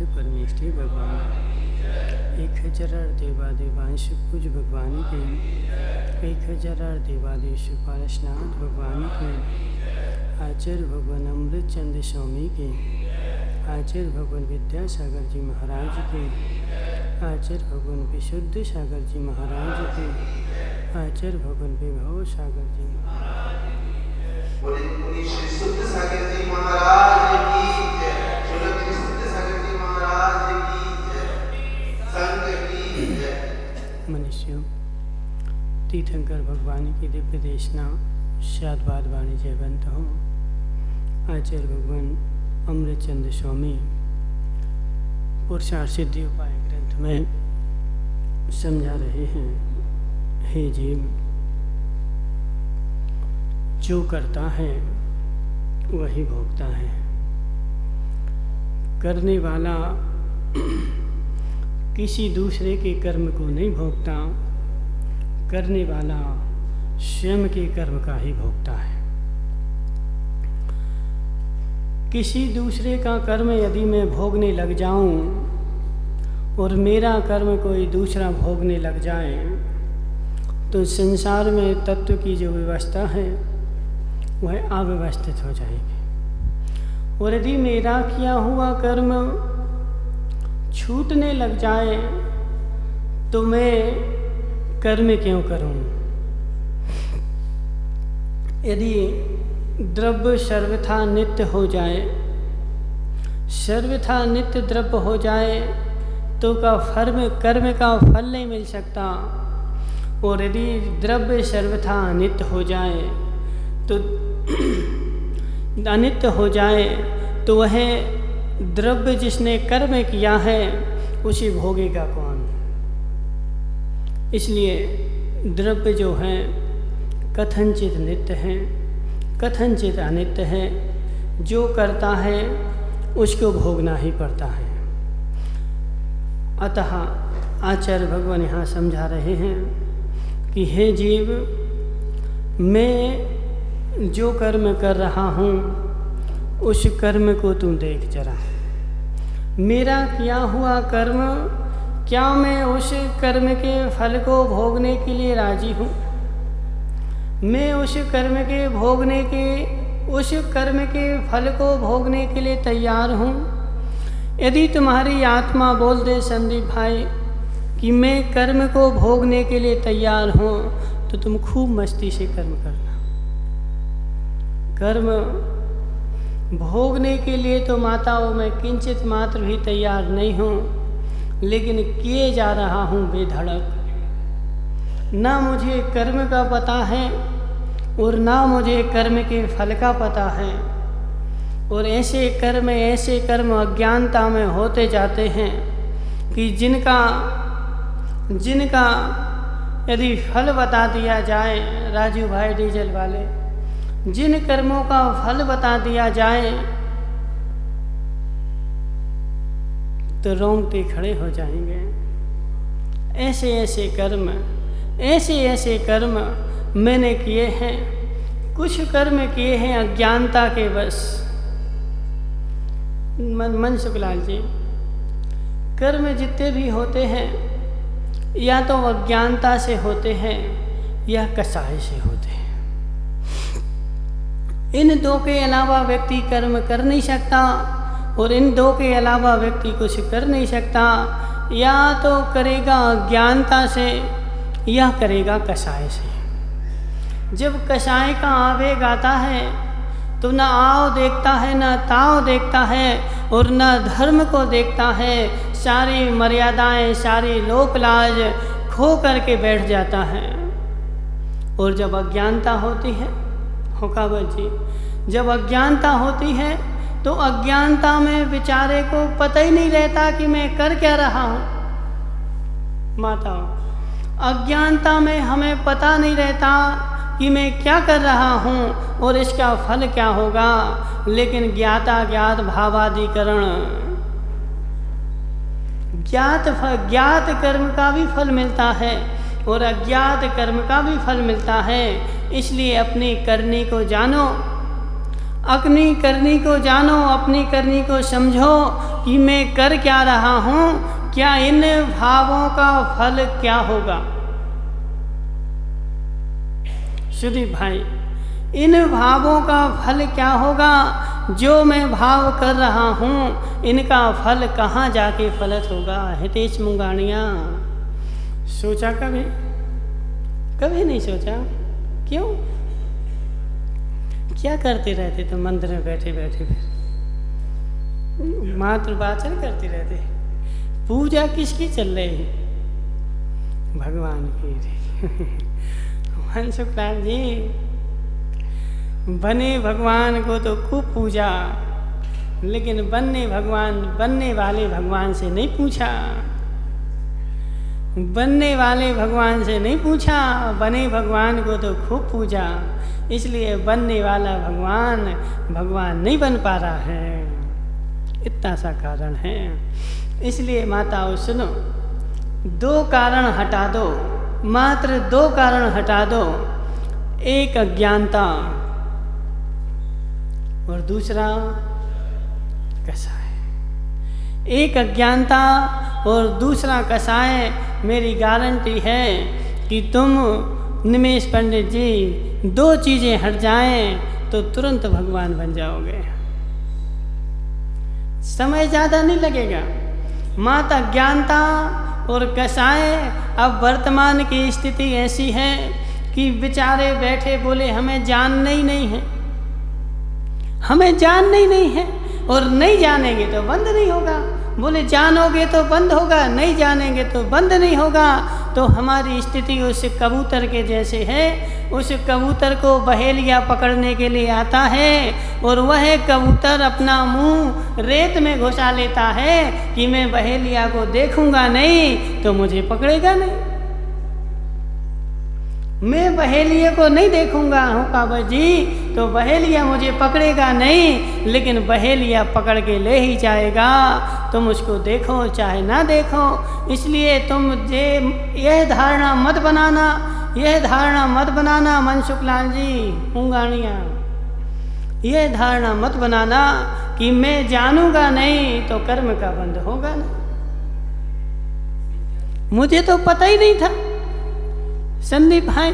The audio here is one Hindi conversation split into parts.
परमेष्ठी भगवान, 1000 देवादेवांश पूज भगवान के, 1000 देवादेश पारसनाथ भगवान के, आचार्य भगवान अमृत चंद स्वामी के, आचार्य भगवान विद्यासागर जी महाराज के, आचार्य भगवान विशुद्ध सागर जी महाराज के, आचार्य भगवान विभव सागर जी मनुष्यों, तीर्थंकर भगवान की दिव्य देशना शादबाद वाणी जयवंत हो। आचार्य भगवान अमृतचंद स्वामी पुरुषार्थ सिद्धि उपाय ग्रंथ में समझा रहे हैं, हे जीव, जो करता है वही भोगता है। करने वाला किसी दूसरे के कर्म को नहीं भोगता, करने वाला स्वयं के कर्म का ही भोगता है। किसी दूसरे का कर्म यदि मैं भोगने लग जाऊं और मेरा कर्म कोई दूसरा भोगने लग जाए तो संसार में तत्व की जो व्यवस्था है वह अव्यवस्थित हो जाएगी। और यदि मेरा किया हुआ कर्म छूटने लग जाए तो मैं कर्म क्यों करूं? यदि द्रव्य सर्वथा नित्य हो जाए, सर्वथा नित्य द्रव्य हो जाए तो कर्म का फल नहीं मिल सकता। और यदि द्रव्य सर्वथा अनित्य हो जाए तो अनित्य हो जाए तो वह द्रव्य जिसने कर्म किया है उसे भोगेगा कौन? इसलिए द्रव्य जो है कथनचित नित्य है, कथनचित अनित्य है। जो करता है उसको भोगना ही पड़ता है। अतः आचार्य भगवान यहाँ समझा रहे हैं कि हे जीव, मैं जो कर्म कर रहा हूँ उस कर्म को तू देख जरा। मेरा किया हुआ कर्म, क्या मैं उस कर्म के फल को भोगने के लिए राजी हूँ? मैं उस कर्म के फल को भोगने के लिए तैयार हूँ। यदि तुम्हारी आत्मा बोल दे संदीप भाई कि मैं कर्म को भोगने के लिए तैयार हूँ, तो तुम खूब मस्ती से कर्म करना। कर्म भोगने के लिए तो माताओं मैं किंचित मात्र भी तैयार नहीं हूँ, लेकिन किए जा रहा हूँ बेधड़क। ना मुझे कर्म का पता है और ना मुझे कर्म के फल का पता है। और ऐसे कर्म अज्ञानता में होते जाते हैं कि जिनका यदि फल बता दिया जाए, राजू भाई डीजल वाले, जिन कर्मों का फल बता दिया जाए तो रोंगटे खड़े हो जाएंगे। ऐसे कर्म मैंने किए हैं। कुछ कर्म किए हैं अज्ञानता के बस। मन शुक्लाल जी, कर्म जितने भी होते हैं या तो अज्ञानता से होते हैं या कसाई से होते हैं। इन दो के अलावा व्यक्ति कर्म कर नहीं सकता और इन दो के अलावा व्यक्ति कुछ कर नहीं सकता। या तो करेगा अज्ञानता से या करेगा कसाय से। जब कसाय का आवेग आता है तो न आओ देखता है, न ताव देखता है और न धर्म को देखता है। सारी मर्यादाएं, सारी लोक लाज खो करके बैठ जाता है। और जब अज्ञानता होती है, हुकावत जी, जब अज्ञानता होती है तो अज्ञानता में बेचारे को पता ही नहीं रहता कि मैं कर क्या रहा हूँ। माताओं, अज्ञानता में हमें पता नहीं रहता कि मैं क्या कर रहा हूँ और इसका फल क्या होगा। लेकिन ज्ञात भावाधिकरण, ज्ञात कर्म का भी फल मिलता है और अज्ञात कर्म का भी फल मिलता है। इसलिए अपनी करनी को जानो, अपनी करनी को जानो, अपनी करनी को समझो कि मैं कर क्या रहा हूँ, क्या इन भावों का फल क्या होगा। सुदीप भाई, इन भावों का फल क्या होगा, जो मैं भाव कर रहा हूँ इनका फल कहाँ जाके फलित होगा। हितेश मुंगानिया, सोचा कभी? कभी नहीं सोचा। क्यों? क्या करते रहते तुम मंदिर में बैठे बैठे? फिर मात्र वाचन करते रहते। पूजा किसकी चल रही है? भगवान की। मनसुखलाल जी, बने भगवान को तो खूब पूजा, लेकिन बनने वाले भगवान से नहीं पूछा। बनने वाले भगवान से नहीं पूछा, बने भगवान को तो खूब पूजा, इसलिए बनने वाला भगवान नहीं बन पा रहा है। इतना सा कारण है। इसलिए माताओं सुनो, 2 कारण हटा दो, मात्र 2 कारण हटा दो। एक अज्ञानता और दूसरा कसाय। एक अज्ञानता और दूसरा कसाय। मेरी गारंटी है कि तुम निमेश पंडित जी 2 चीज़ें हट जाएं तो तुरंत भगवान बन जाओगे। समय ज़्यादा नहीं लगेगा। मात अज्ञानता और कसाय। अब वर्तमान की स्थिति ऐसी है कि बेचारे बैठे बोले हमें जानना ही नहीं है, हमें जानना ही नहीं है, और नहीं जानेंगे तो बंद नहीं होगा। बोले जानोगे तो बंद होगा, नहीं जानेंगे तो बंद नहीं होगा। तो हमारी स्थिति उस कबूतर के जैसे है। उस कबूतर को बहेलिया पकड़ने के लिए आता है और वह कबूतर अपना मुंह रेत में घुसा लेता है कि मैं बहेलिया को देखूंगा नहीं तो मुझे पकड़ेगा नहीं। मैं बहेलिया को नहीं देखूंगा हूँ काबा जी तो बहेलिया मुझे पकड़ेगा नहीं, लेकिन बहेलिया पकड़ के ले ही जाएगा। तुम उसको देखो चाहे ना देखो। इसलिए तुम यह धारणा मत बनाना मनसुखलाल जी मुंगानिया, यह धारणा मत बनाना कि मैं जानूंगा नहीं तो कर्म का बंध होगा ना। मुझे तो पता ही नहीं था संदीप भाई,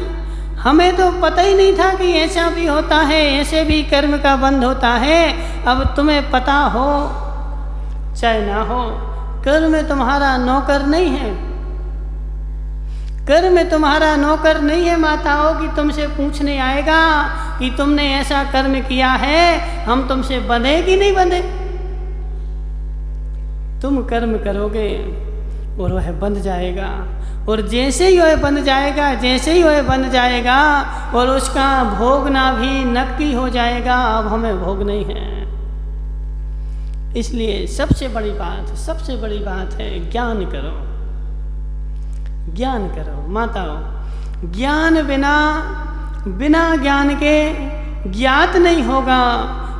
हमें तो पता ही नहीं था कि ऐसा भी होता है, ऐसे भी कर्म का बंध होता है। अब तुम्हें पता हो चाहे ना हो, कर्म तुम्हारा नौकर नहीं है। कर्म तुम्हारा नौकर नहीं है माताओं कि तुमसे पूछने आएगा कि तुमने ऐसा कर्म किया है, हम तुमसे बंधे कि नहीं बंधे। तुम कर्म करोगे और वह बंध जाएगा, और जैसे ही वह बन जाएगा और उसका भोगना भी नक्की हो जाएगा। अब हमें भोग नहीं है। इसलिए सबसे बड़ी बात है ज्ञान करो, ज्ञान करो माताओं। ज्ञान बिना ज्ञान के ज्ञात नहीं होगा,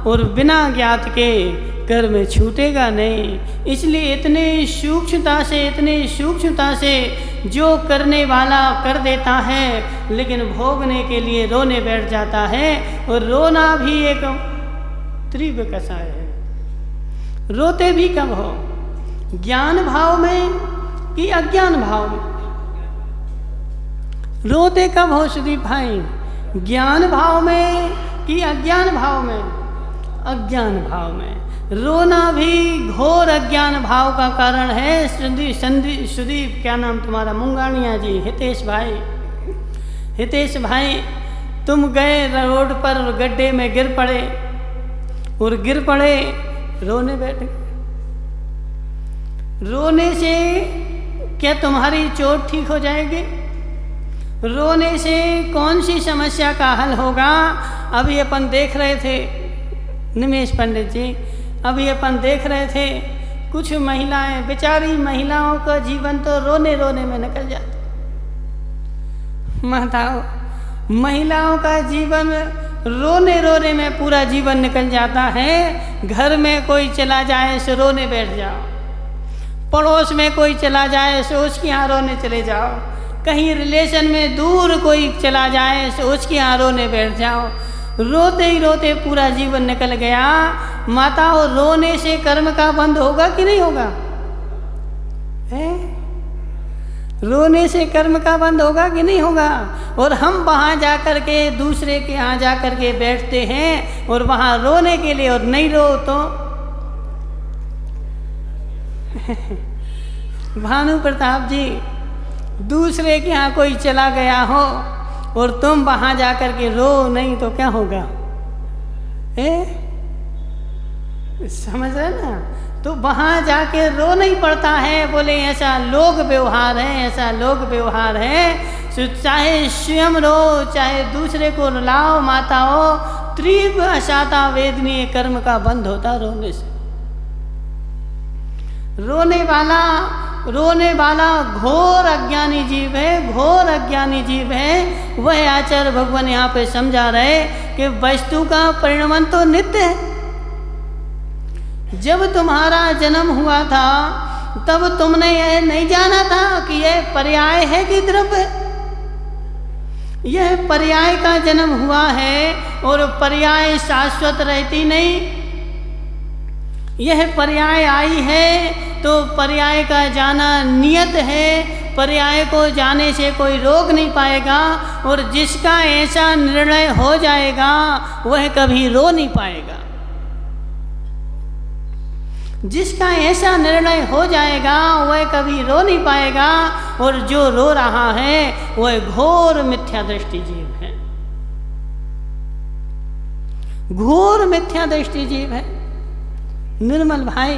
और बिना ज्ञात के कर्म छूटेगा नहीं। इसलिए इतने सूक्ष्मता से जो करने वाला कर देता है, लेकिन भोगने के लिए रोने बैठ जाता है, और रोना भी एक तीव्र कसाय है। रोते भी कब हो, ज्ञान भाव में कि अज्ञान भाव में? रोते कब हो सुदीप भाई, ज्ञान भाव में कि अज्ञान भाव में? अज्ञान भाव में। रोना भी घोर अज्ञान भाव का कारण है। सुदीप क्या नाम तुम्हारा मुंगानिया जी? हितेश भाई तुम गए रोड पर गड्ढे में गिर पड़े रोने बैठे। रोने से क्या तुम्हारी चोट ठीक हो जाएगी? रोने से कौन सी समस्या का हल होगा? अभी अपन देख रहे थे निमेश पंडित जी, अभी अपन देख रहे थे कुछ महिलाएं, बेचारी महिलाओं का जीवन तो रोने रोने में निकल जाता। माताओं, महिलाओं का जीवन रोने रोने में पूरा जीवन निकल जाता है। घर में कोई चला जाए सो रोने बैठ जाओ, पड़ोस में कोई चला जाए सो उसके यहाँ रोने चले जाओ, कहीं रिलेशन में दूर कोई चला जाए सो उसके यहाँ रोने बैठ जाओ। रोते ही रोते पूरा जीवन निकल गया। माताओं, रोने से कर्म का बंध होगा कि नहीं होगा? है? रोने से कर्म का बंध होगा कि नहीं होगा? और हम वहाँ जा कर के दूसरे के यहाँ जा कर के बैठते हैं और वहाँ रोने के लिए, और नहीं रो तो भानु प्रताप जी, दूसरे के यहाँ कोई चला गया हो और तुम वहाँ जा कर के रो नहीं तो क्या होगा? समझ रहे ना? तो वहाँ जाके रो नहीं पड़ता है। बोले ऐसा लोक व्यवहार है, ऐसा लोक व्यवहार है। चाहे स्वयं रो, चाहे दूसरे को रुलाओ। माताओं, तीव्र अशाता वेदनीय कर्म का बंध होता रोने से। रोने वाला घोर अज्ञानी जीव है, घोर अज्ञानी जीव है। वह आचार्य भगवान यहाँ पे समझा रहे कि वस्तु का परिणमन तो नित्य है। जब तुम्हारा जन्म हुआ था तब तुमने यह नहीं जाना था कि यह पर्याय है कि द्रव्य। यह पर्याय का जन्म हुआ है और पर्याय शाश्वत रहती नहीं। यह पर्याय आई है तो पर्याय का जाना नियत है। पर्याय को जाने से कोई रोक नहीं पाएगा, और जिसका ऐसा निर्णय हो जाएगा वह कभी रो नहीं पाएगा। जिसका ऐसा निर्णय हो जाएगा वह कभी रो नहीं पाएगा, और जो रो रहा है वह घोर मिथ्या दृष्टि जीव है, घोर मिथ्या दृष्टि जीव है। निर्मल भाई,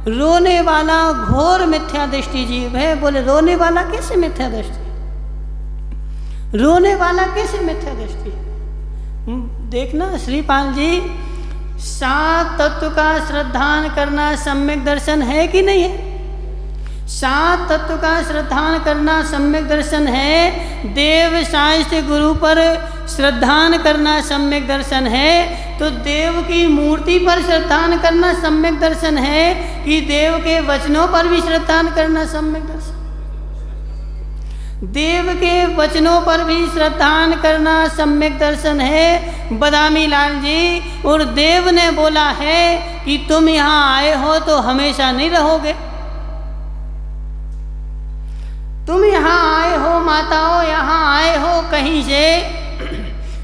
रोने वाला घोर मिथ्या दृष्टि जीव है। बोले रोने वाला कैसे मिथ्या दृष्टि? रोने वाला कैसे मिथ्या दृष्टि? देखना श्रीपाल जी, 7 तत्व का श्रद्धान करना सम्यक दर्शन है कि नहीं है? 7 तत्व का श्रद्धान करना सम्यक दर्शन है। देव शास्त्र गुरु पर श्रद्धान करना सम्यक दर्शन है। तो देव की मूर्ति पर श्रद्धान करना सम्यक दर्शन है कि देव के वचनों पर भी श्रद्धान करना सम्यक दर्शन? देव के वचनों पर भी श्रद्धान करना सम्यक दर्शन है बदामी लाल जी। और देव ने बोला है कि तुम यहाँ आए हो तो हमेशा नहीं रहोगे। तुम यहाँ आए हो माताओं, यहाँ आए हो कहीं से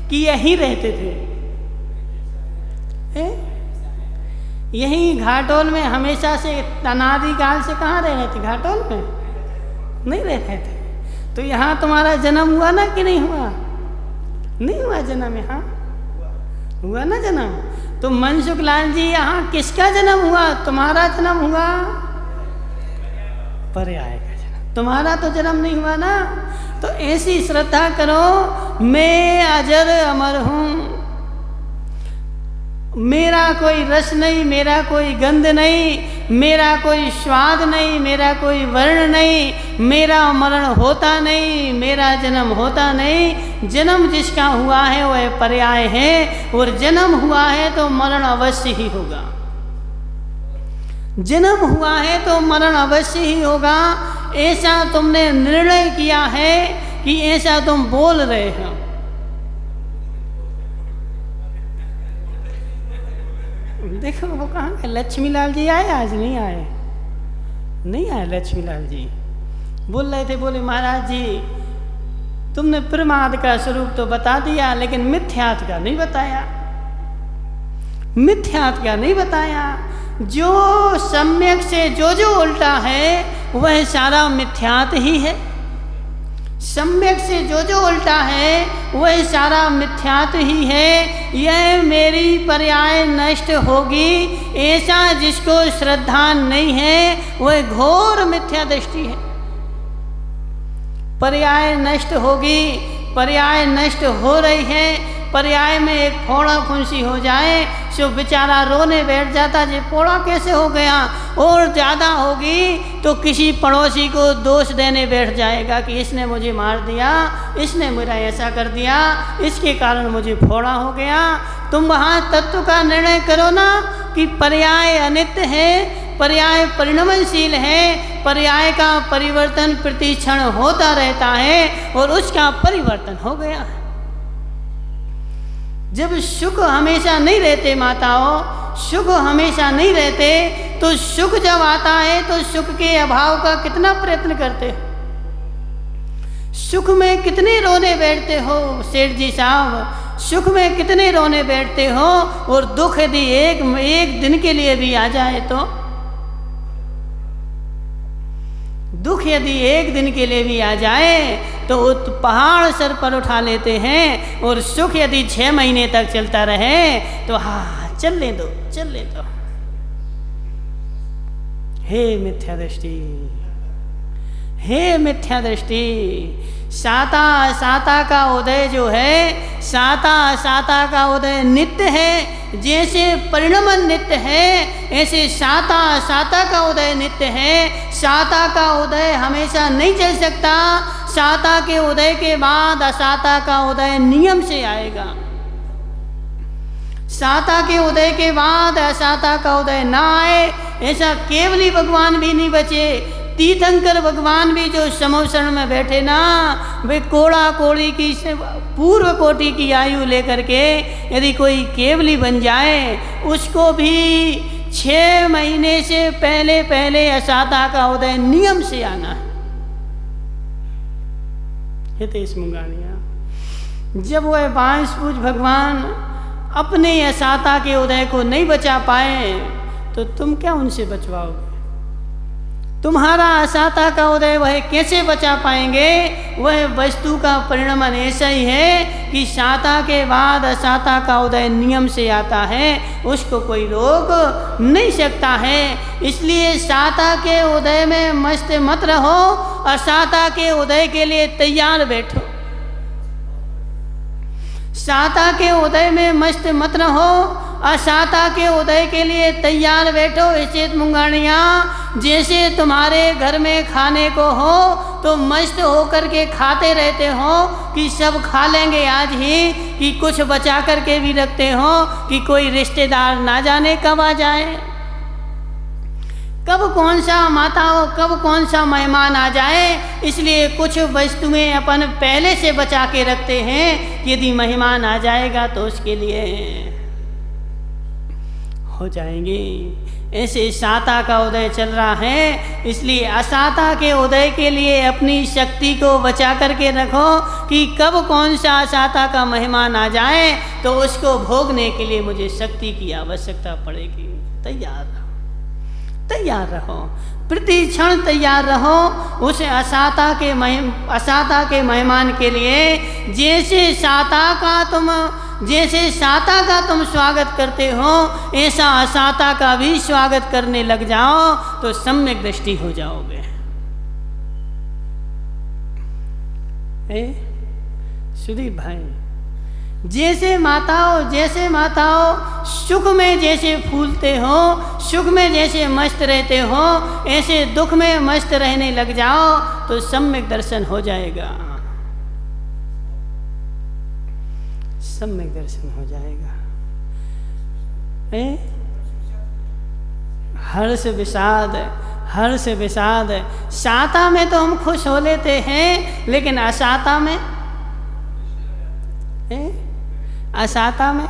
कि यहीं रहते थे? यहीं घाटोल में हमेशा से, अनादि काल से कहाँ रह रहे थे? घाटोल में नहीं रह रहे थे। तो यहाँ तुम्हारा जन्म हुआ ना कि नहीं हुआ? नहीं हुआ जन्म? यहाँ हुआ ना जन्म। तो मनसुख लाल जी, यहाँ किसका जन्म हुआ? तुम्हारा जन्म हुआ। पर्याय का जन्म, तुम्हारा तो जन्म नहीं हुआ ना। तो ऐसी श्रद्धा करो, मैं अजर अमर हूँ, मेरा कोई रस नहीं, मेरा कोई गंध नहीं, मेरा कोई स्वाद नहीं, मेरा कोई वर्ण नहीं, मेरा मरण होता नहीं, मेरा जन्म होता नहीं। जन्म जिसका हुआ है वह पर्याय है, और जन्म हुआ है तो मरण अवश्य ही होगा। जन्म हुआ है तो मरण अवश्य ही होगा। ऐसा तुमने निर्णय किया है कि ऐसा तुम बोल रहे हो। देखो वो कहाँ गए? लक्ष्मीलाल जी आए? आज नहीं आए, नहीं आए लक्ष्मीलाल जी। बोल रहे थे, बोले महाराज जी तुमने प्रमाद का स्वरूप तो बता दिया, लेकिन मिथ्यात का नहीं बताया। मिथ्यात का नहीं बताया। जो सम्यक से जो उल्टा है वह सारा मिथ्यात ही है। सम्यक से जो उल्टा है वह सारा मिथ्यात ही है। यह मेरी पर्याय नष्ट होगी, ऐसा जिसको श्रद्धा नहीं है वह घोर मिथ्या दृष्टि है। पर्याय नष्ट होगी, पर्याय नष्ट हो रही है। पर्याय में एक फोड़ा फुंसी हो जाए सो बेचारा रोने बैठ जाता, जी फोड़ा कैसे हो गया। और ज़्यादा होगी तो किसी पड़ोसी को दोष देने बैठ जाएगा कि इसने मुझे मार दिया, इसने मेरा ऐसा कर दिया, इसके कारण मुझे फोड़ा हो गया। तुम वहाँ तत्व का निर्णय करो ना कि पर्याय अनित्य है, पर्याय परिणमनशील है, पर्याय का परिवर्तन प्रति क्षण होता रहता है और उसका परिवर्तन हो गया है। जब सुख हमेशा नहीं रहते माताओं, सुख हमेशा नहीं रहते, तो सुख जब आता है तो सुख के अभाव का कितना प्रयत्न करते हो। सुख में कितने रोने बैठते हो सेठ जी साहब, सुख में कितने रोने बैठते हो, और दुख यदि एक दिन के लिए भी आ जाए तो, दुख यदि एक दिन के लिए भी आ जाए तो पहाड़ सर पर उठा लेते हैं, और सुख यदि 6 महीने तक चलता रहे तो हाँ चलने दो, चलने दो। हे मिथ्या दृष्टि, हे मिथ्या दृष्टि, साता साता का उदय जो है, साता साता का उदय नित्य है। जैसे परिणमन नित्य है, ऐसे साता साता का उदय नित्य है। साता का उदय हमेशा नहीं चल सकता। साता के उदय के बाद असाता का उदय नियम से आएगा। साता के उदय के बाद असाता का उदय ना आए, ऐसा केवली भगवान भी नहीं बचे। तीर्थंकर भगवान भी जो समोसरण में बैठे ना, वे कोड़ा कोड़ी की पूर्व कोटि की आयु लेकर के यदि कोई केवली बन जाए, उसको भी 6 महीने से पहले पहले असाता का उदय नियम से आना है। हितेश मुंगानिया, जब वह बांसपूज भगवान अपने असाता के उदय को नहीं बचा पाए, तो तुम क्या उनसे बचवाओगे? तुम्हारा असाता का उदय वह कैसे बचा पाएंगे? वह वस्तु का परिणमन ऐसा ही है कि साता के बाद असाता का उदय नियम से आता है, उसको कोई रोक नहीं सकता है। इसलिए साता के उदय में मस्त मत रहो, असाता के उदय के लिए तैयार बैठो। साता के उदय में मस्त मत रहो, असाता के उदय के लिए तैयार बैठो। इचेत मुंगानिया, जैसे तुम्हारे घर में खाने को हो तो मस्त होकर के खाते रहते हो कि सब खा लेंगे आज ही, कि कुछ बचा करके भी रखते हो कि कोई रिश्तेदार ना जाने कब आ जाए, कब कौन सा माता हो, कब कौन सा मेहमान आ जाए। इसलिए कुछ वस्तुएं अपन पहले से बचा के रखते हैं, यदि मेहमान आ जाएगा तो उसके लिए हो जाएंगी। ऐसे साता का उदय चल रहा है, इसलिए असाता के उदय के लिए अपनी शक्ति को बचा करके रखो कि कब कौन सा असाता का मेहमान आ जाए तो उसको भोगने के लिए मुझे शक्ति की आवश्यकता पड़ेगी। तैयार रहो, तैयार रहो, प्रति क्षण तैयार रहो उस असाता के मेहमान के लिए। जैसे साता का तुम स्वागत करते हो, ऐसा असाता का भी स्वागत करने लग जाओ तो सम्यक दृष्टि हो जाओगे। सुदीप भाई, जैसे माताओं सुख में जैसे फूलते हो, सुख में जैसे मस्त रहते हो, ऐसे दुख में मस्त रहने लग जाओ तो सम्यक दर्शन हो जाएगा, सम्यक दर्शन हो जाएगा। हर्ष विषाद, साता में तो हम खुश हो लेते हैं, लेकिन असाता में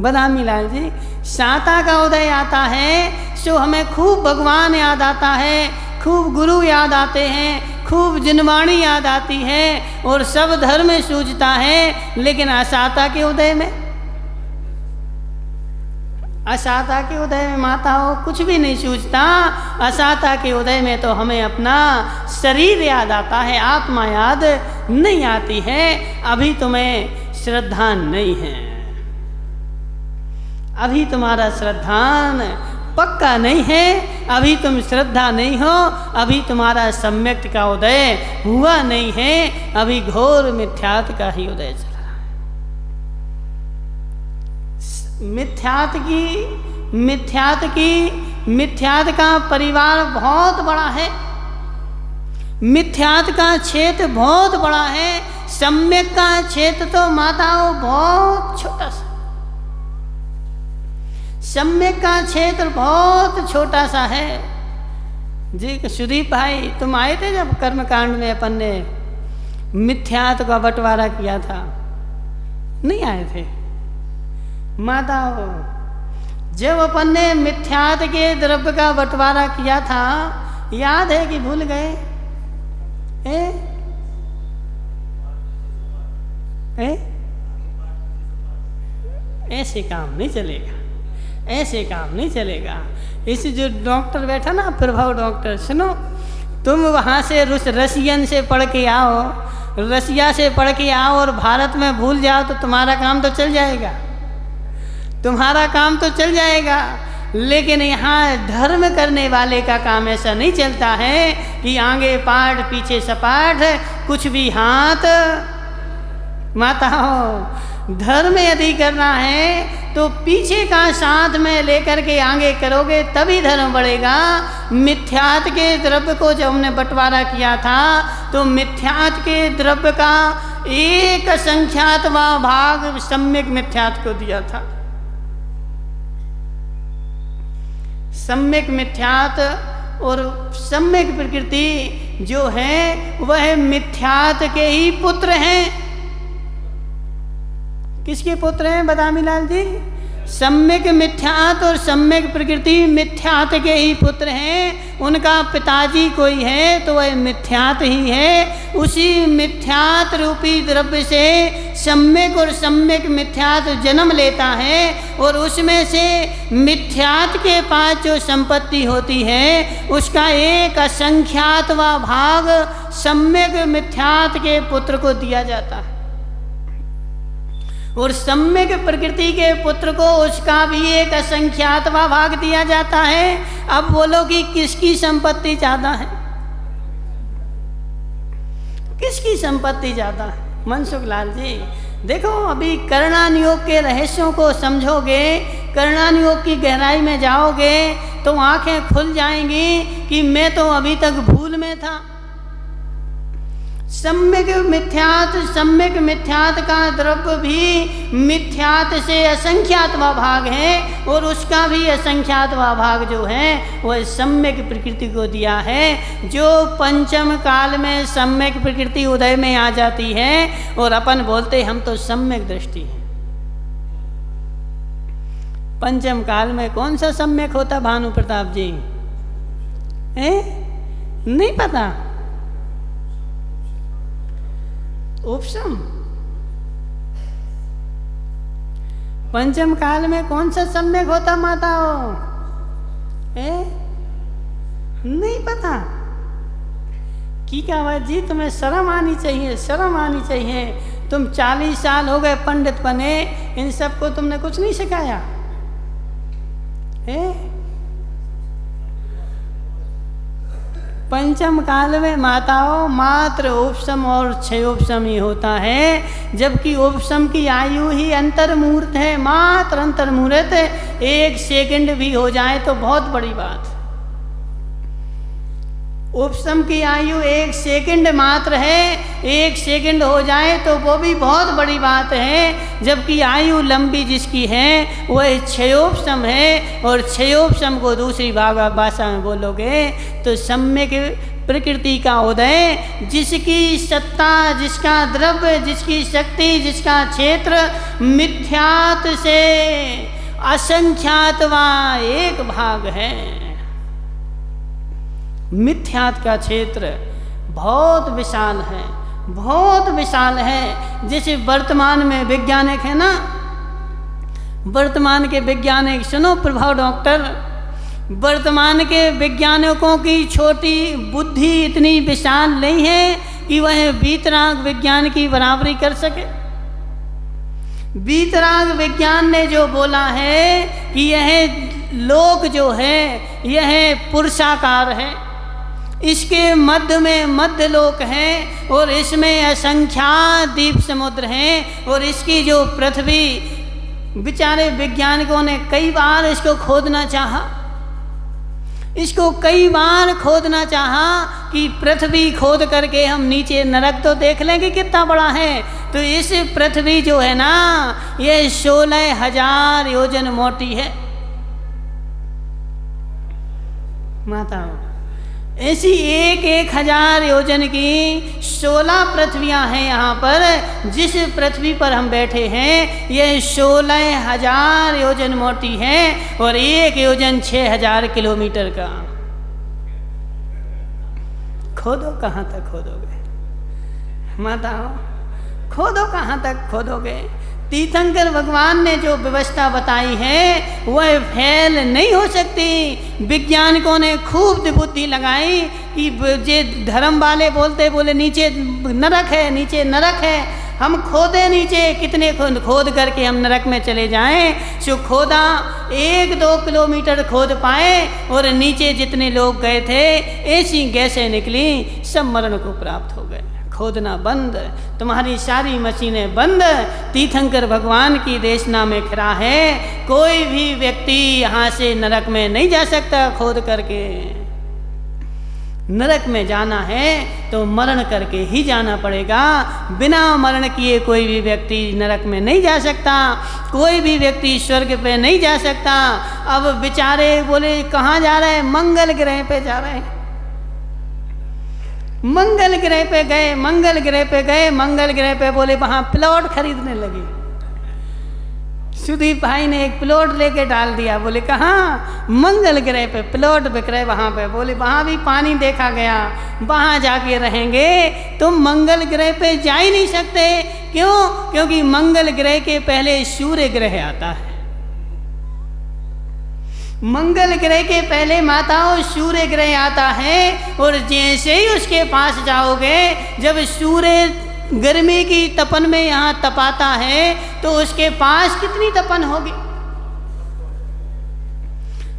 बदामी लाल जी, साता का उदय आता है सो हमें खूब भगवान याद आता है, खूब गुरु याद आते हैं, खूब जिनवाणी याद आती है और सब धर्म सूझता है। लेकिन असाता के उदय में, असाता के उदय में माताओं कुछ भी नहीं सूझता। असाता के उदय में तो हमें अपना शरीर याद आता है, आत्मा याद नहीं आती है। अभी तुम्हें श्रद्धा नहीं है, अभी तुम्हारा श्रद्धान पक्का नहीं है, अभी तुम श्रद्धा नहीं हो, अभी तुम्हारा सम्यक का उदय हुआ नहीं है, अभी घोर मिथ्यात का ही उदय चल रहा है। मिथ्यात का परिवार बहुत बड़ा है, मिथ्यात का क्षेत्र बहुत बड़ा है, सम्यक का क्षेत्र तो माताओं बहुत छोटा सा, सम्यक का क्षेत्र बहुत छोटा सा है जी। सुदीप भाई, तुम आए थे जब कर्मकांड में अपन ने मिथ्यात का बंटवारा किया था? नहीं आए थे? माताओं, जब अपन ने मिथ्यात के द्रव्य का बंटवारा किया था, याद है कि भूल गए? ऐसे काम नहीं चलेगा, ऐसे काम नहीं चलेगा। इस जो डॉक्टर बैठा ना, प्रभाव डॉक्टर, सुनो, तुम वहाँ से रसियन से पढ़ के आओ, रसिया से पढ़ के आओ और भारत में भूल जाओ तो तुम्हारा काम तो चल जाएगा, तुम्हारा काम तो चल जाएगा। लेकिन यहाँ धर्म करने वाले का काम ऐसा नहीं चलता है कि आगे पाठ पीछे सपाट, कुछ भी हाथ। माताओं, धर्म यदि करना है तो पीछे का साथ में लेकर के आगे करोगे तभी धर्म बढ़ेगा। मिथ्यात के द्रव्य को जब हमने बंटवारा किया था तो मिथ्यात के द्रव्य का एक संख्यातवा भाग सम्यक मिथ्यात को दिया था। सम्यक मिथ्यात और सम्यक प्रकृति जो है वह मिथ्यात के ही पुत्र हैं। किसके पुत्र हैं बदामी लाल जी? सम्यक मिथ्यात और सम्यक प्रकृति मिथ्यात के ही पुत्र हैं। उनका पिताजी कोई है तो वह मिथ्यात ही है। उसी मिथ्यात रूपी द्रव्य से सम्यक और सम्यक मिथ्यात जन्म लेता है और उसमें से मिथ्यात के पास जो संपत्ति होती है उसका एक असंख्यातवा भाग सम्यक मिथ्यात के पुत्र को दिया जाता है और सम्यक प्रकृति के पुत्र को उसका भी एक असंख्यातवा भाग दिया जाता है। अब बोलो कि किसकी संपत्ति ज्यादा है? किसकी संपत्ति ज्यादा है? मनसुख लाल जी देखो, अभी करणान योग के रहस्यों को समझोगे, करणान योग की गहराई में जाओगे तो आंखें खुल जाएंगी कि मैं तो अभी तक भूल में था। सम्यक मिथ्यात का द्रव्य भी मिथ्यात से असंख्यातवा भाग है और उसका भी असंख्यातवा भाग जो है वह सम्यक प्रकृति को दिया है। जो पंचम काल में सम्यक प्रकृति उदय में आ जाती है और अपन बोलते हम तो सम्यक दृष्टि है। पंचम काल में कौन सा सम्यक होता भानु प्रताप जी? नहीं पता? उपशम। पंचम काल में कौन सा सम्यक होता माताओं? नहीं पता? की कावत जी, तुम्हें शर्म आनी चाहिए, शर्म आनी चाहिए। तुम 40 साल हो गए पंडित बने, इन सबको तुमने कुछ नहीं सिखाया? पंचम काल में माताओं मात्र उपशम और क्षयोपशम ही होता है, जबकि उपशम की आयु ही अंतर्मूर्त है, मात्र अंतर्मूर्त। 1 सेकंड भी हो जाए तो बहुत बड़ी बात। उपशम की आयु 1 सेकंड मात्र है, 1 सेकंड हो जाए तो वो भी बहुत बड़ी बात है। जबकि आयु लंबी जिसकी है वह क्षयोपशम है और क्षयोपशम को दूसरी भाषा में बोलोगे तो सम्यक प्रकृति का उदय, जिसकी सत्ता, जिसका द्रव्य, जिसकी शक्ति, जिसका क्षेत्र मिथ्यात से असंख्यातवा एक भाग है। मिथ्यात का क्षेत्र बहुत विशाल है, बहुत विशाल है। जैसे वर्तमान में वैज्ञानिक है ना, वर्तमान के वैज्ञानिक, सुनो प्रभाव डॉक्टर, वर्तमान के वैज्ञानिकों की छोटी बुद्धि इतनी विशाल नहीं है कि वह वीतराग विज्ञान की बराबरी कर सके। वीतराग विज्ञान ने जो बोला है कि यह लोक जो है यह पुरुषाकार है, इसके मध्य में मध्य लोक है और इसमें असंख्यात द्वीप समुद्र हैं और इसकी जो पृथ्वी, बेचारे वैज्ञानिकों ने कई बार इसको खोदना चाहा, इसको कई बार खोदना चाहा कि पृथ्वी खोद करके हम नीचे नरक तो देख लेंगे कितना बड़ा है। तो इस पृथ्वी जो है ना ये 16,000 योजन मोटी है। माताओं, ऐसी 1,000 योजन की 16 पृथ्वियाँ हैं यहाँ पर। जिस पृथ्वी पर हम बैठे हैं ये 16,000 योजन मोटी है और 1 योजन 6,000 किलोमीटर का। खोदो कहाँ तक खोदोगे माताओं, खोदो कहाँ तक खोदोगे। तीर्थंकर भगवान ने जो व्यवस्था बताई है वह फैल नहीं हो सकती। वैज्ञानिकों ने खूब बुद्धि लगाई कि जे धर्म वाले बोलते बोले नीचे नरक है, नीचे नरक है। हम खोदे नीचे, कितने खोद करके हम नरक में चले जाएं। सो खोदा 1-2 किलोमीटर खोद पाए और नीचे जितने लोग गए थे ऐसी गैसें निकली, सब मरण को प्राप्त हो गए। खोदना बंद, तुम्हारी सारी मशीनें बंद। तीर्थंकर भगवान की देशना में खड़ा है, कोई भी व्यक्ति यहाँ से नरक में नहीं जा सकता खोद करके। नरक में जाना है तो मरण करके ही जाना पड़ेगा। बिना मरण किए कोई भी व्यक्ति नरक में नहीं जा सकता, कोई भी व्यक्ति स्वर्ग पे नहीं जा सकता। अब बेचारे बोले कहाँ जा रहे हैं, मंगल ग्रह पे जा रहे हैं। मंगल ग्रह पे गए, मंगल ग्रह पे गए, मंगल ग्रह पे बोले वहाँ प्लॉट खरीदने लगे। सुदीप भाई ने एक प्लॉट लेके डाल दिया। बोले कहाँ, मंगल ग्रह पे प्लॉट बिक रहे वहाँ पे। बोले वहाँ भी पानी देखा गया, वहाँ जाके रहेंगे। तुम मंगल ग्रह पे जा ही नहीं सकते। क्यों? क्योंकि मंगल ग्रह के पहले सूर्य ग्रह आता है। मंगल ग्रह के पहले माताओं सूर्य ग्रह आता है और जैसे ही उसके पास जाओगे, जब सूर्य गर्मी की तपन में यहाँ तपाता है तो उसके पास कितनी तपन होगी।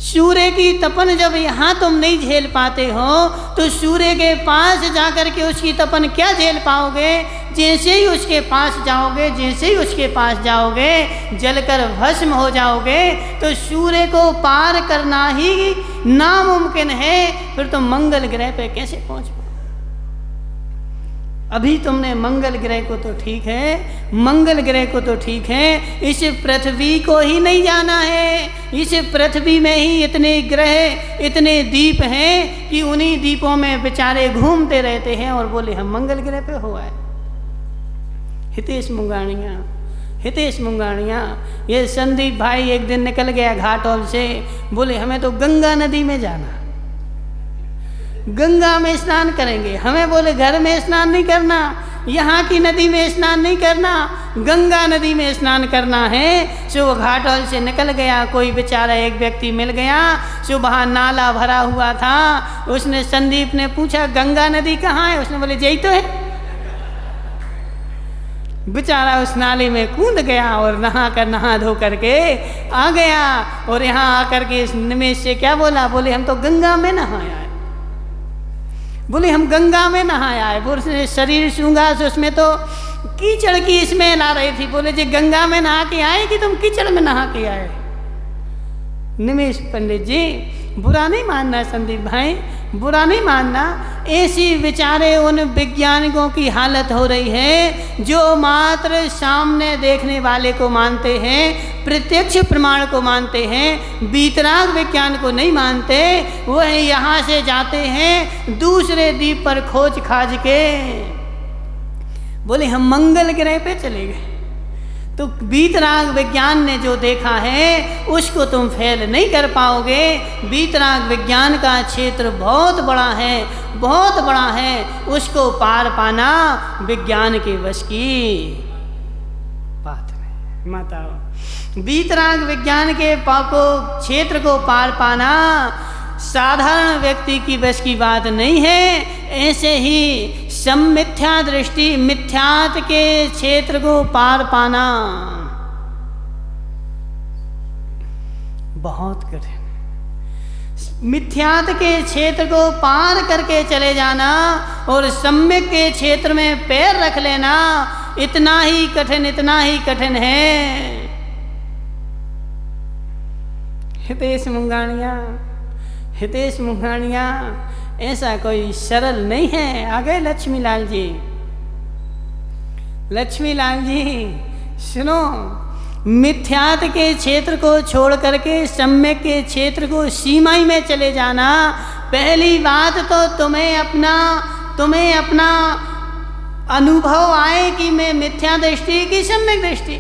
सूर्य की तपन जब यहाँ तुम नहीं झेल पाते हो तो सूर्य के पास जाकर के उसकी तपन क्या झेल पाओगे। जैसे ही उसके पास जाओगे, जैसे ही उसके पास जाओगे जलकर भस्म हो जाओगे। तो सूर्य को पार करना ही नामुमकिन है, फिर तुम मंगल ग्रह पे कैसे पहुँच पाओ। अभी तुमने मंगल ग्रह को तो ठीक है, मंगल ग्रह को तो ठीक है, इस पृथ्वी को ही नहीं जाना है। इस पृथ्वी में ही इतने ग्रह, इतने द्वीप हैं कि उन्हीं द्वीपों में बेचारे घूमते रहते हैं और बोले हम मंगल ग्रह पे हो आए। हितेश मुंगाणिया, हितेश मुंगाणिया, ये संदीप भाई एक दिन निकल गया घाटोल से, बोले हमें तो गंगा नदी में जाना, गंगा में स्नान करेंगे। हमें बोले घर में स्नान नहीं करना, यहाँ की नदी में स्नान नहीं करना, गंगा नदी में स्नान करना है। सो वो घाटोल से निकल गया। कोई बेचारा एक व्यक्ति मिल गया, सो वहाँ नाला भरा हुआ था। उसने, संदीप ने पूछा गंगा नदी कहाँ है? उसने बोले यही तो है। बेचारा उस नाले में कूद गया और नहा धो करके आ गया। और यहाँ आकर के इस निमेश से क्या बोला? बोले हम तो गंगा में नहाया है। बोले हम गंगा में नहाया है। बोले उसने शरीर सूंघा तो उसमें तो कीचड़ की स्मेल आ रही थी। बोले जी गंगा में नहा के आए कि तुम कीचड़ में नहा के आए? निमेश पंडित जी बुरा नहीं मानना, संदीप भाई बुरा नहीं मानना। ऐसी बेचारे उन वैज्ञानिकों की हालत हो रही है जो मात्र सामने देखने वाले को मानते हैं, प्रत्यक्ष प्रमाण को मानते हैं, वीतराग विज्ञान को नहीं मानते। वह यहाँ से जाते हैं दूसरे द्वीप पर खोज खाज के, बोले हम मंगल ग्रह पे चले गए। तो वीतराग विज्ञान ने जो देखा है उसको तुम फेल नहीं कर पाओगे। वीतराग विज्ञान का क्षेत्र बहुत बड़ा है, बहुत बड़ा है। उसको पार पाना विज्ञान के वश की बात नहीं। माता वीतराग विज्ञान के क्षेत्र को पार पाना साधारण व्यक्ति की बस की बात नहीं है। ऐसे ही सम्मिथ्या दृष्टि, मिथ्यात के क्षेत्र को पार पाना बहुत कठिन। मिथ्यात के क्षेत्र को पार करके चले जाना और सम्यक के क्षेत्र में पैर रख लेना इतना ही कठिन, इतना ही कठिन है। हितेश मुंगाणिया, हितेश मुंगाणिया, ऐसा कोई सरल नहीं है। आ गए लक्ष्मीलाल जी। लक्ष्मीलाल जी सुनो, मिथ्यात के क्षेत्र को छोड़ करके सम्यक के क्षेत्र को सीमाई में चले जाना पहली बात तो तुम्हें अपना अनुभव आए कि मैं मिथ्या दृष्टि की सम्यक दृष्टि,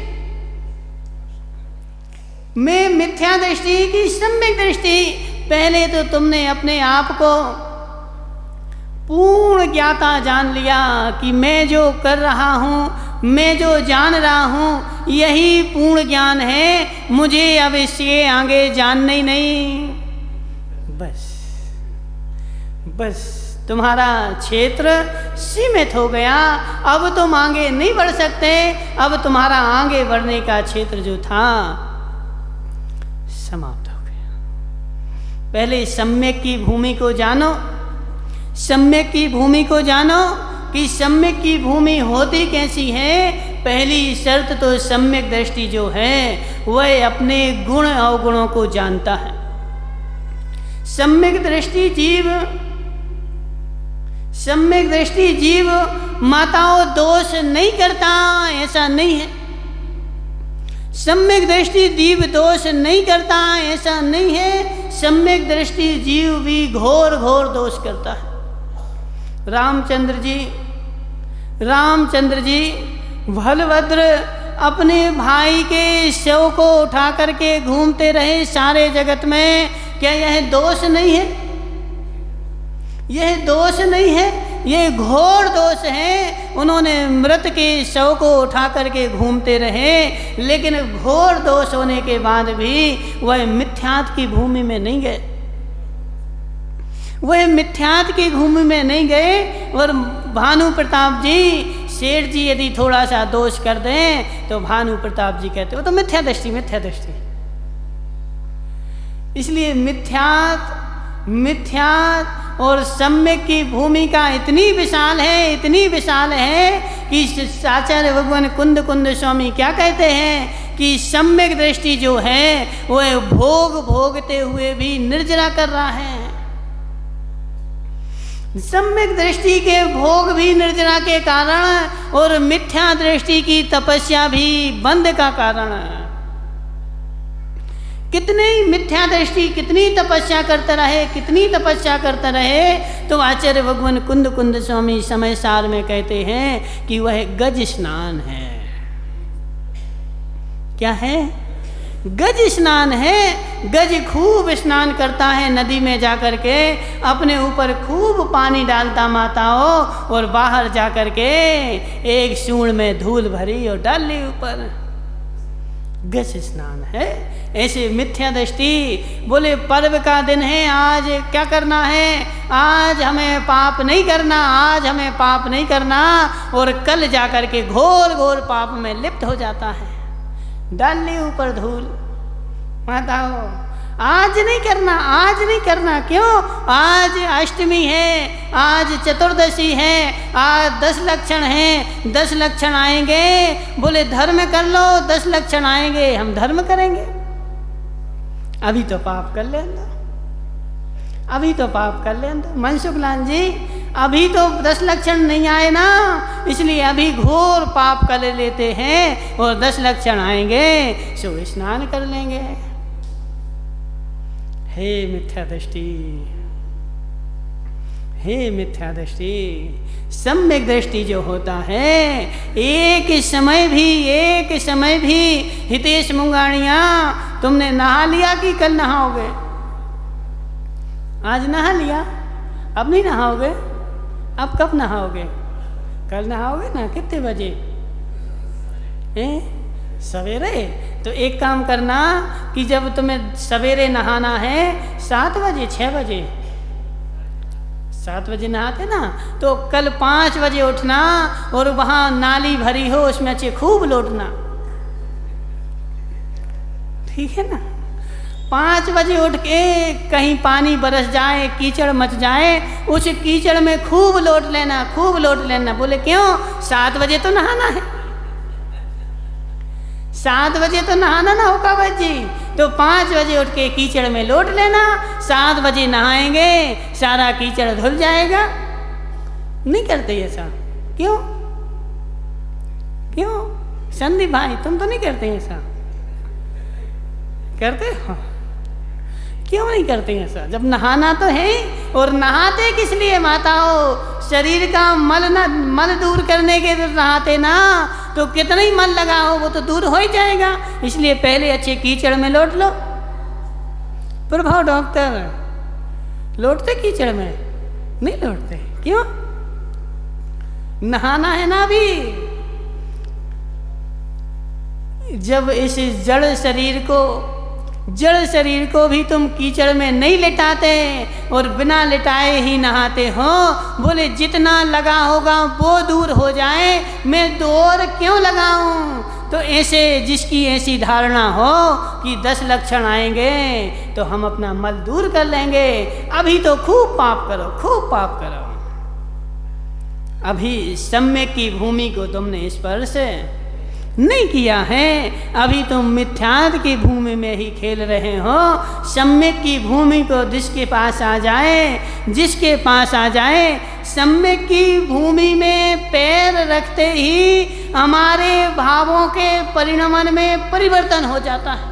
मैं मिथ्या दृष्टि की सम्यक दृष्टि। पहले तो तुमने अपने आप को पूर्ण ज्ञाता जान लिया कि मैं जो कर रहा हूँ, मैं जो जान रहा हूँ, यही पूर्ण ज्ञान है, मुझे अब इससे आगे जानना ही नहीं। बस तुम्हारा क्षेत्र सीमित हो गया, अब तुम आगे नहीं बढ़ सकते। अब तुम्हारा आगे बढ़ने का क्षेत्र जो था समाप्त हो गया। पहले सम्यक की भूमि को जानो, सम्यक की भूमि को जानो कि सम्यक की भूमि होती कैसी है। पहली शर्त तो सम्यक दृष्टि जो है वह अपने गुण अवगुणों को जानता है। सम्यक दृष्टि जीव माताओं दोष नहीं करता, ऐसा नहीं है। सम्यक दृष्टि जीव दोष नहीं करता, ऐसा नहीं है। सम्यक दृष्टि जीव भी घोर घोर दोष करता है। रामचंद्र जी बलभद्र अपने भाई के शव को उठा करके घूमते रहे सारे जगत में। क्या यह दोष नहीं है? यह दोष नहीं है, ये घोर दोष है। उन्होंने मृत के शव को उठा करके घूमते रहे, लेकिन घोर दोष होने के बाद भी वह मिथ्यात्व की भूमि में नहीं गए। वह मिथ्यात्व की भूमि में नहीं गए। और भानु प्रताप जी, सेठ जी यदि थोड़ा सा दोष कर दें तो भानु प्रताप जी कहते वो तो मिथ्या दृष्टि। इसलिए मिथ्यात्व और सम्यक की भूमिका इतनी विशाल है कि आचार्य भगवान कुंद स्वामी क्या कहते हैं कि सम्यक दृष्टि जो है वह भोगते हुए भी निर्जरा कर रहा है। सम्यक दृष्टि के भोग भी निर्जरा के कारण और मिथ्या दृष्टि की तपस्या भी बंद का कारण है। कितनी मिथ्या दृष्टि, कितनी तपस्या करते रहे तो आचार्य भगवान कुंद स्वामी समय सार में कहते हैं कि वह गज स्नान है। क्या है? गज स्नान है। गज खूब स्नान करता है नदी में जाकर के, अपने ऊपर खूब पानी डालता माताओं, और बाहर जाकर के एक सूंड में धूल भरी और डाल ली ऊपर। गज स्नान है। ऐसे मिथ्या दृष्टि, बोले पर्व का दिन है, आज क्या करना है, आज हमें पाप नहीं करना, और कल जाकर के घोर घोर पाप में लिप्त हो जाता है। डाल ली ऊपर धूल। माताओं, आज नहीं करना। क्यों? आज अष्टमी है, आज चतुर्दशी है, आज 10 लक्षण हैं, 10 लक्षण आएंगे। बोले धर्म कर लो, 10 लक्षण आएंगे, हम धर्म करेंगे। अभी तो पाप कर लेंगे। मनसुख लाल जी, अभी तो 10 लक्षण नहीं आए ना, इसलिए अभी घोर पाप कर लेते हैं, और 10 लक्षण आएंगे सो स्नान कर लेंगे। हे मिथ्या दृष्टि, सम्यक दृष्टि जो होता है, एक समय भी हितेश मुंगाणिया, तुमने नहा लिया कि कल नहाओगे? आज नहा लिया, अब नहीं नहाओगे? अब कब नहाओगे? कल नहाओगे ना। कितने बजे? सवेरे। तो एक काम करना कि जब तुम्हें सवेरे नहाना है 7 बजे 6 बजे 7 बजे नहाते ना, तो कल 5 बजे उठना और वहाँ नाली भरी हो उसमें अच्छे खूब लौटना। ठीक है ना? 5 बजे उठ के कहीं पानी बरस जाए, कीचड़ मच जाए, उस कीचड़ में खूब लौट लेना। बोले क्यों? 7 बजे तो नहाना है। 7 बजे तो नहाना ना होगा बच्ची, तो 5 बजे उठ के कीचड़ में लौट लेना। 7 बजे नहाएंगे, सारा कीचड़ धुल जाएगा। नहीं करते ऐसा? क्यों? संदीप भाई, तुम तो नहीं करते ऐसा? करते हो? क्यों नहीं करते ऐसा? जब नहाना तो है, और नहाते किस लिए माताओं? शरीर का मल दूर करने के लिए नहाते ना, तो कितना ही मल लगा हो वो तो दूर हो ही जाएगा। इसलिए पहले अच्छे कीचड़ में लौट लो। प्रभाव डॉक्टर, लौटते कीचड़ में? नहीं लौटते। क्यों? नहाना है ना अभी। जब इस जड़ शरीर को भी तुम कीचड़ में नहीं लिटाते और बिना लिटाए ही नहाते हो, बोले जितना लगा होगा वो दूर हो जाए, मैं तो और क्यों लगाऊं? तो ऐसे जिसकी ऐसी धारणा हो कि 10 लक्षण आएंगे तो हम अपना मल दूर कर लेंगे, अभी तो खूब पाप करो, खूब पाप करो। अभी सम्यक की भूमि को तुमने स्पर्श नहीं किया है, अभी तुम मिथ्यात्व की भूमि में ही खेल रहे हो। सम्यक की भूमि को जिसके पास आ जाए, सम्यक की भूमि में पैर रखते ही हमारे भावों के परिणमन में परिवर्तन हो जाता है।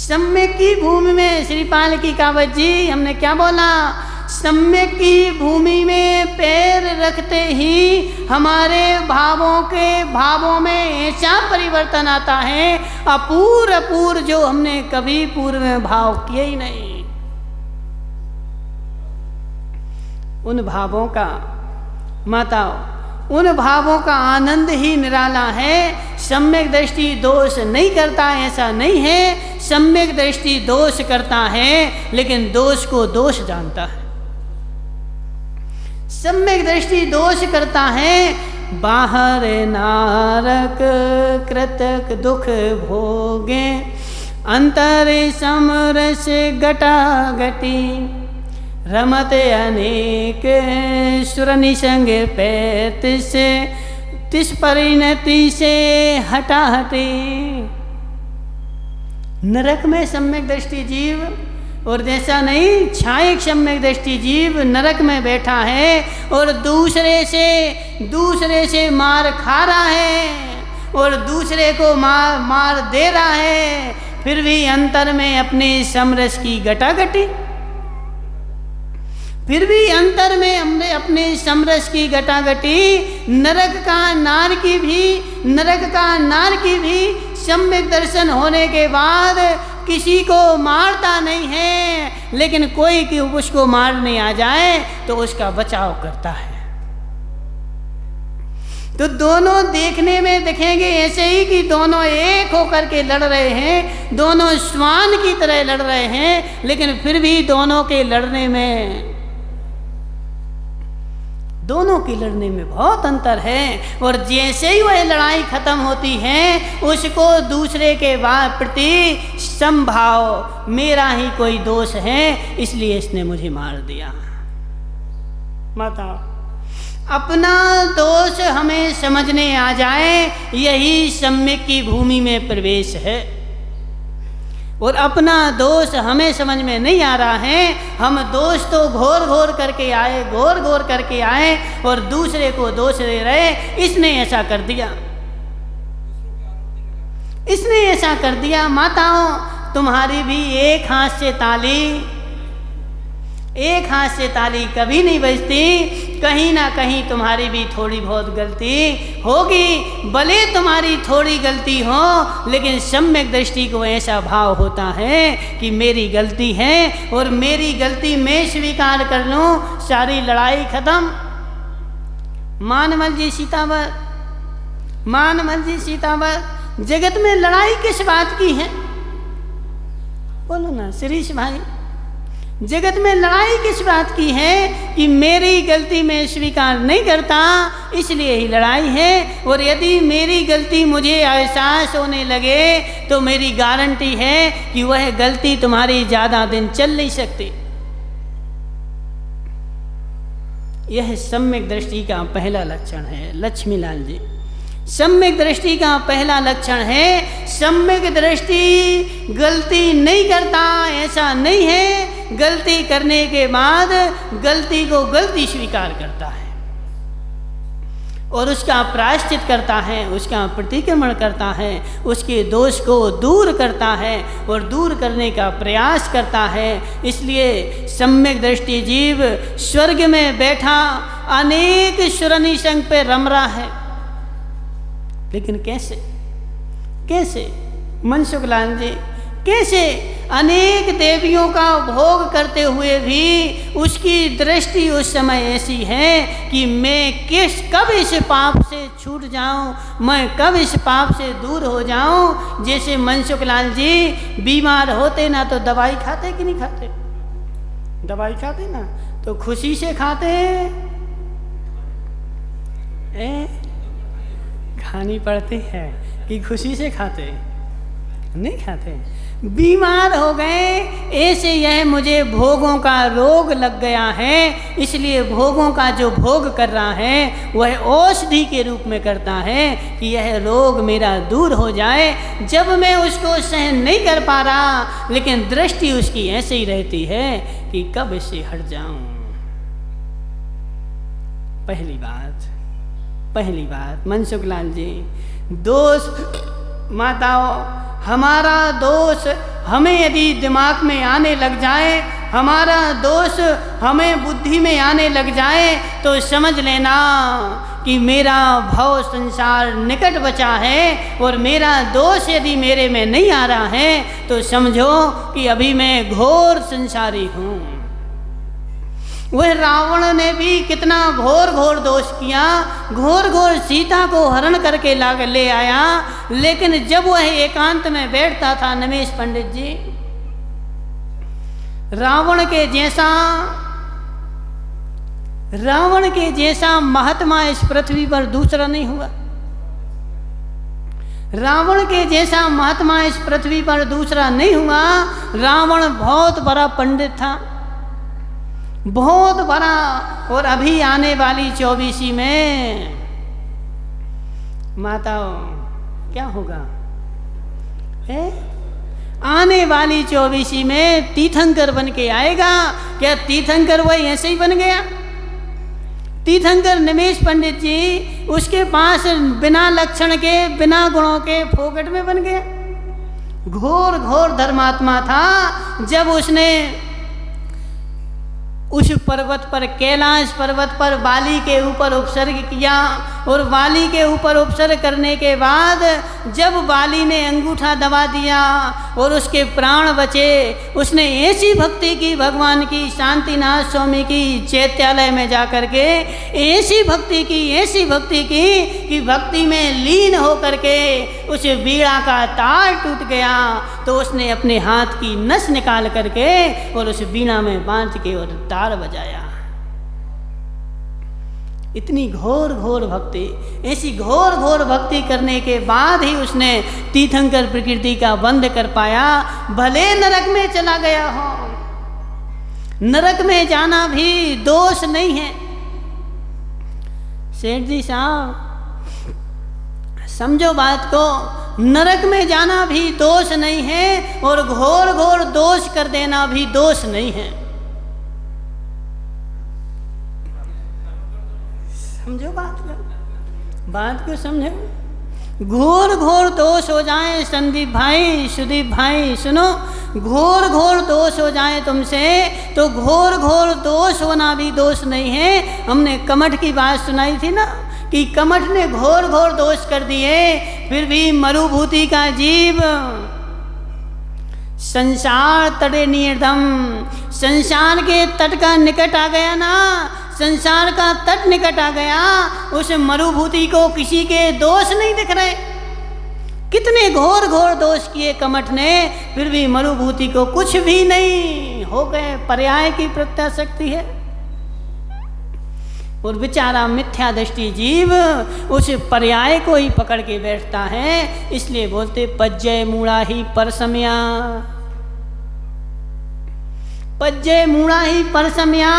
सम्यक की भूमि में श्रीपाल की कावत जी हमने क्या बोला? सम्यक की भूमि में पैर रखते ही हमारे भावों में ऐसा परिवर्तन आता है, अपूर्व जो हमने कभी पूर्व में भाव किए ही नहीं। उन भावों का माताओं, उन भावों का आनंद ही निराला है। सम्यक दृष्टि दोष नहीं करता ऐसा नहीं है, सम्यक दृष्टि दोष करता है लेकिन दोष को दोष जानता है। सम्यक दृष्टि दोष करता है, बाहर नारक कृतक दुख भोगे, अंतर समरस घटा घटी, रमत अनेक सुर निसंग पैत से, तिस परिणति से हटा हटी। नरक में सम्यक दृष्टि जीव और जैसा नहीं, छायक सम्यक दृष्टि जीव नरक में बैठा है और दूसरे से मार खा रहा है और दूसरे को मार दे रहा है, फिर भी अंतर में अपने समरस की घटाघटी, फिर भी अंतर में हमने अपने समरस की घटाघटी। नरक का नार की भी सम्यक दर्शन होने के बाद किसी को मारता नहीं है, लेकिन कोई कि उसको मारने आ जाए तो उसका बचाव करता है। तो दोनों देखने में दिखेंगे ऐसे ही कि दोनों एक होकर के लड़ रहे हैं, दोनों श्वान की तरह लड़ रहे हैं, लेकिन फिर भी दोनों के लड़ने में बहुत अंतर है। और जैसे ही वह लड़ाई खत्म होती है, उसको दूसरे के प्रति संभाव, मेरा ही कोई दोष है इसलिए इसने मुझे मार दिया। माता, अपना दोष हमें समझने आ जाए, यही सम्यक की भूमि में प्रवेश है। और अपना दोष हमें समझ में नहीं आ रहा है, हम दोष तो घोर करके आए और दूसरे को दोष दे रहे, इसने ऐसा कर दिया। माताओं, तुम्हारी भी एक हाथ से ताली कभी नहीं बजती, कहीं ना कहीं तुम्हारी भी थोड़ी बहुत गलती होगी। भले तुम्हारी थोड़ी गलती हो, लेकिन सम्यक दृष्टि को ऐसा भाव होता है कि मेरी गलती है और मेरी गलती मैं स्वीकार कर लूं, सारी लड़ाई खत्म। मानमल जी सीतावर, जगत में लड़ाई किस बात की है? बोलो ना शिरीष भाई, जगत में लड़ाई किस बात की है? कि मेरी गलती मैं स्वीकार नहीं करता, इसलिए ही लड़ाई है। और यदि मेरी गलती मुझे एहसास होने लगे तो मेरी गारंटी है कि वह गलती तुम्हारी ज़्यादा दिन चल नहीं सकती। यह सम्यक दृष्टि का पहला लक्षण है। लक्ष्मीलाल जी, सम्यक दृष्टि का पहला लक्षण है, सम्यक दृष्टि गलती नहीं करता ऐसा नहीं है, गलती करने के बाद गलती को गलती स्वीकार करता है। और उसका प्रायश्चित करता है, उसका प्रतिक्रमण करता है, उसके दोष को दूर करता है और दूर करने का प्रयास करता है। इसलिए सम्यक दृष्टि जीव स्वर्ग में बैठा अनेक सुरनि संग पे रम रहा है। लेकिन कैसे कैसे मनसुख लाल जी, कैसे अनेक देवियों का भोग करते हुए भी उसकी दृष्टि उस समय ऐसी है कि मैं कब इस पाप से छूट जाऊं, मैं कब इस पाप से दूर हो जाऊं। जैसे मनसुख लाल जी बीमार होते ना तो दवाई खाते कि नहीं खाते? दवाई खाते ना तो खुशी से खाते खानी पड़ती है कि खुशी से खाते? नहीं खाते। बीमार हो गए, ऐसे यह मुझे भोगों का रोग लग गया है, इसलिए भोगों का जो भोग कर रहा है वह औषधि के रूप में करता है कि यह रोग मेरा दूर हो जाए। जब मैं उसको सहन नहीं कर पा रहा, लेकिन दृष्टि उसकी ऐसे ही रहती है कि कब इससे हट जाऊं। पहली बात मनसुख लाल जी, दोष माताओं, हमारा दोष हमें यदि दिमाग में आने लग जाए, हमारा दोष हमें बुद्धि में आने लग जाए तो समझ लेना कि मेरा भव संसार निकट बचा है। और मेरा दोष यदि मेरे में नहीं आ रहा है तो समझो कि अभी मैं घोर संसारी हूँ। वह रावण ने भी कितना घोर घोर दोष किया, घोर घोर सीता को हरण करके ले आया, लेकिन जब वह एकांत में बैठता था नमेश पंडित जी, रावण के जैसा महात्मा इस पृथ्वी पर दूसरा नहीं हुआ। रावण के जैसा महात्मा इस पृथ्वी पर दूसरा नहीं हुआ। रावण बहुत बड़ा पंडित था, बहुत बड़ा। और अभी आने वाली 24 में माताओं क्या होगा? आने वाली 24 में तीर्थंकर बन के आएगा। क्या तीर्थंकर वही ऐसे ही बन गया? तीर्थंकर नमेश पंडित जी उसके पास बिना लक्षण के, बिना गुणों के फोकट में बन गया। घोर घोर धर्मात्मा था। जब उसने उस पर्वत पर, कैलाश पर्वत पर बाली के ऊपर उपसर्ग किया, और बाली के ऊपर उपसर्ग करने के बाद जब बाली ने अंगूठा दबा दिया और उसके प्राण बचे, उसने ऐसी भक्ति की भगवान की, शांतिनाथ स्वामी की चैत्यालय में जा कर के ऐसी भक्ति की कि भक्ति में लीन हो करके उस बीड़ा का तार टूट गया। तो उसने अपने हाथ की नस निकाल करके और उस बीड़ा में बांध के और तार बजाया। इतनी घोर घोर भक्ति, ऐसी घोर घोर भक्ति करने के बाद ही उसने तीर्थंकर प्रकृति का बंध कर पाया। भले नरक में चला गया हो, नरक में जाना भी दोष नहीं है। सेठ जी साहब समझो बात को, नरक में जाना भी दोष नहीं है और घोर घोर दोष कर देना भी दोष नहीं है। समझो बात को समझो। घोर घोर दोष हो जाए संदीप भाई, सुदीप भाई सुनो, घोर घोर दोष हो जाए तुमसे तो घोर घोर दोष होना भी दोष नहीं है। हमने कमठ की बात सुनाई थी ना कि कमठ ने घोर घोर दोष कर दिए, फिर भी मरुभूति का जीव संसार तटे निर्धम, संसार के तट का निकट आ गया ना, संसार का तट निकट आ गया। उस मरुभूति को किसी के दोष नहीं दिख रहे। कितने घोर घोर दोष किए कमठ ने, फिर भी मरुभूति को कुछ भी नहीं हो गए। पर्याय की प्रत्याशक्ति है। और बेचारा मिथ्या दृष्टि जीव उस पर्याय को ही पकड़ के बैठता है। इसलिए बोलते पज्जय मूढ़ा ही परसमया, पज्जय मूढ़ा ही परसमया।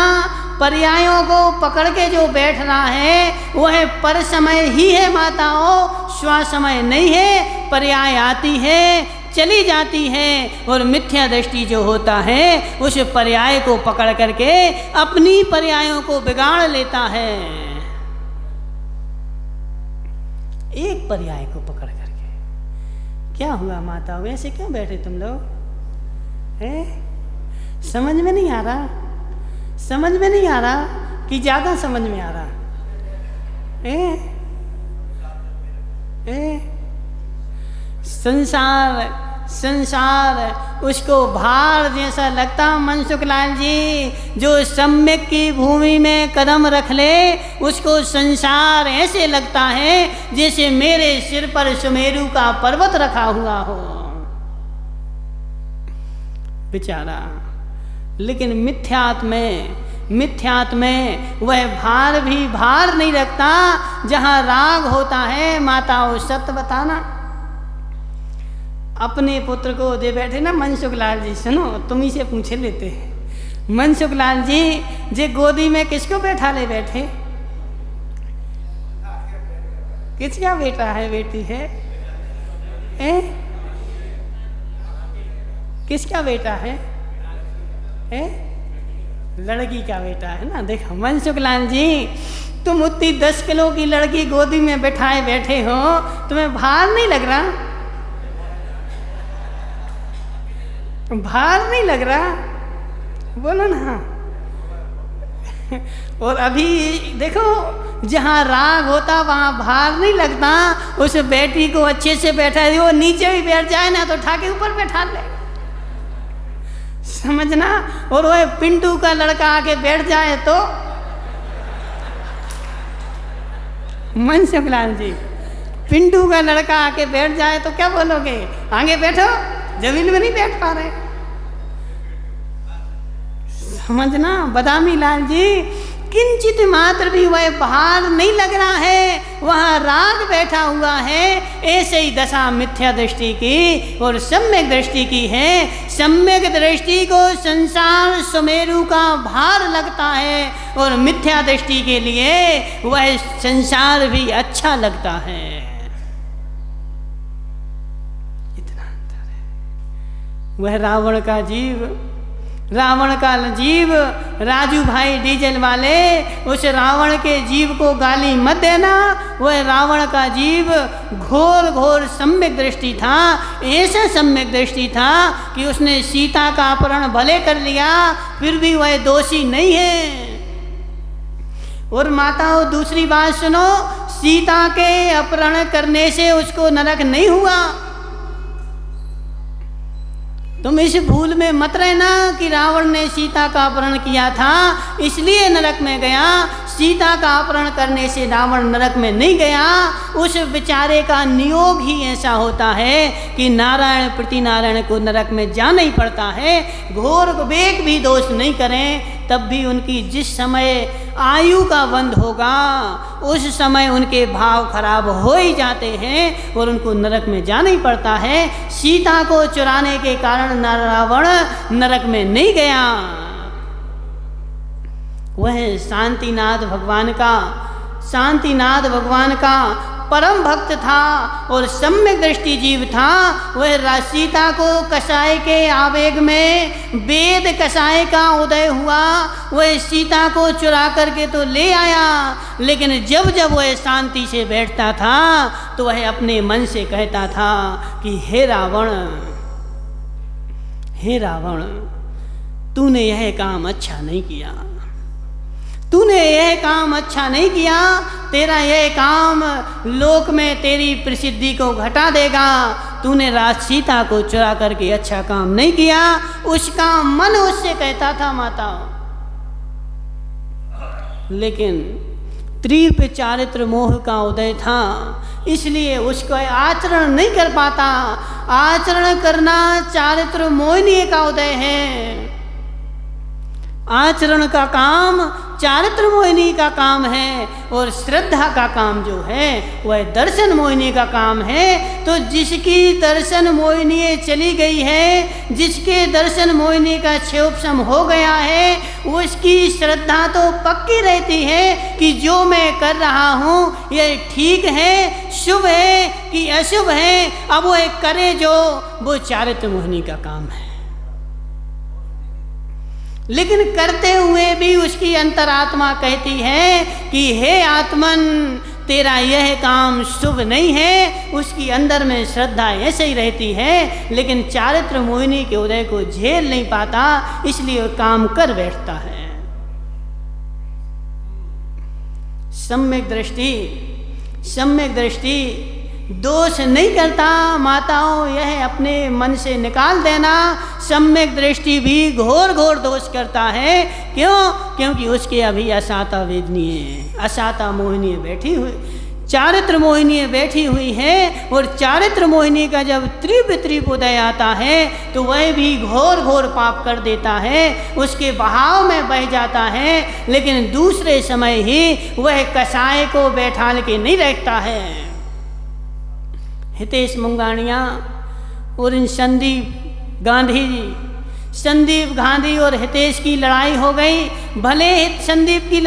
पर्यायों को पकड़ के जो बैठ रहा है वह पर समय ही है माताओं, स्व समय नहीं है। पर्याय आती है चली जाती है और मिथ्या दृष्टि जो होता है उस पर्याय को पकड़ करके अपनी पर्यायों को बिगाड़ लेता है। एक पर्याय को पकड़ करके। क्या हुआ माताओं, ऐसे क्यों बैठे तुम लोग? समझ में नहीं आ रहा? समझ में नहीं आ रहा कि ज्यादा समझ में आ रहा? संसार उसको भार जैसा लगता मनसुख लाल जी। जो सम्यक की भूमि में कदम रख ले उसको संसार ऐसे लगता है जैसे मेरे सिर पर सुमेरु का पर्वत रखा हुआ हो बेचारा। लेकिन मिथ्यात्म में वह भार भी भार नहीं रखता जहाँ राग होता है। माताओं सत्य बताना, अपने पुत्र को दे बैठे ना मनसुख लाल जी, सुनो तुम ही से पूछे लेते हैं। मनसुख लाल जी जे गोदी में किसको बैठा ले बैठे? किसका बेटा है बेटी है? किसका बेटा है? लड़की का बेटा है ना। देखो मनसुख लाल जी, तुम उतनी 10 किलो की लड़की गोदी में बैठाए बैठे हो, तुम्हें भार नहीं लग रहा? भार नहीं लग रहा? बोलो ना। और अभी देखो जहाँ राग होता वहाँ भार नहीं लगता। उस बेटी को अच्छे से बैठा दे, वो नीचे भी बैठ जाए ना तो उठा के ऊपर बैठा ले, समझना। और वो पिंटू का लड़का आके बैठ जाए तो मनसुख लाल जी, पिंटू का लड़का आके बैठ जाए तो क्या बोलोगे? आगे बैठो, जमीन में नहीं बैठ पा रहे, समझना। बदामी लाल जी, किंचित मात्र भी वह भार नहीं लग रहा है, वहाँ राग बैठा हुआ है। ऐसे ही दशा मिथ्या दृष्टि की और सम्यक दृष्टि की है। सम्यक दृष्टि को संसार सुमेरु का भार लगता है और मिथ्या दृष्टि के लिए वह संसार भी अच्छा लगता है। इतना अंतर है। वह रावण का जीव राजू भाई डीजल वाले, उस रावण के जीव को गाली मत देना। वह रावण का जीव घोर घोर सम्यक दृष्टि था। ऐसा सम्यक दृष्टि था कि उसने सीता का अपहरण भले कर लिया फिर भी वह दोषी नहीं है। और माताओं दूसरी बात सुनो, सीता के अपहरण करने से उसको नरक नहीं हुआ। तुम इस भूल में मत रहना कि रावण ने सीता का अपहरण किया था इसलिए नरक में गया। सीता का अपहरण करने से रावण नरक में नहीं गया। उस बेचारे का नियोग ही ऐसा होता है कि नारायण प्रति नारायण को नरक में जाना ही पड़ता है। घोर विवेक भी दोष नहीं करें तब भी उनकी जिस समय आयु का बंध होगा उस समय उनके भाव खराब हो ही जाते हैं और उनको नरक में जाना ही पड़ता है। सीता को चुराने के कारण रावण नरक में नहीं गया। वह शांतिनाथ भगवान का परम भक्त था और सम्यक दृष्टि जीव था। वह सीता को कसाई के आवेग में वेद कसाई का उदय हुआ। वह सीता को चुरा करके तो ले आया, लेकिन जब जब वह शांति से बैठता था तो वह अपने मन से कहता था कि हे रावण, तूने यह काम अच्छा नहीं किया। तेरा यह काम लोक में तेरी प्रसिद्धि को घटा देगा। तूने सीता को चुरा करके अच्छा काम नहीं किया। उसका मन उससे कहता था माता, लेकिन तीव्र चारित्र मोह का उदय था इसलिए उसको आचरण नहीं कर पाता। आचरण करना चारित्र मोहिनी का उदय है। आचरण का काम चारित्र मोहिनी का काम है और श्रद्धा का काम जो है वह दर्शन मोहिनी का काम है। तो जिसकी दर्शन मोहिनी चली गई है, जिसके दर्शन मोहिनी का क्षयोपशम हो गया है, उसकी श्रद्धा तो पक्की रहती है कि जो मैं कर रहा हूँ यह ठीक है, शुभ है कि अशुभ है। अब वह करे जो, वो चारित्र मोहिनी का काम है। लेकिन करते हुए भी उसकी अंतरात्मा कहती है कि हे आत्मन, तेरा यह काम शुभ नहीं है, उसकी अंदर में श्रद्धा ऐसे ही रहती है, लेकिन चारित्र मोहिनी के उदय को झेल नहीं पाता, इसलिए काम कर बैठता है। सम्यक दृष्टि दोष नहीं करता। माताओं, यह अपने मन से निकाल देना। सम्यक दृष्टि भी घोर घोर दोष करता है। क्यों? क्योंकि उसके अभी असाता वेदनी है, असाता मोहिनी बैठी हुई, चारित्र मोहिनी बैठी हुई है। और चारित्र मोहिनी का जब त्रिप उदय आता है तो वह भी घोर घोर पाप कर देता है, उसके बहाव में बह जाता है, लेकिन दूसरे समय ही वह कसाय को बैठाल के नहीं रखता है। हितेश मुंगानिया और इन संदीप गांधी और हितेश की लड़ाई हो गई। भले संदीप की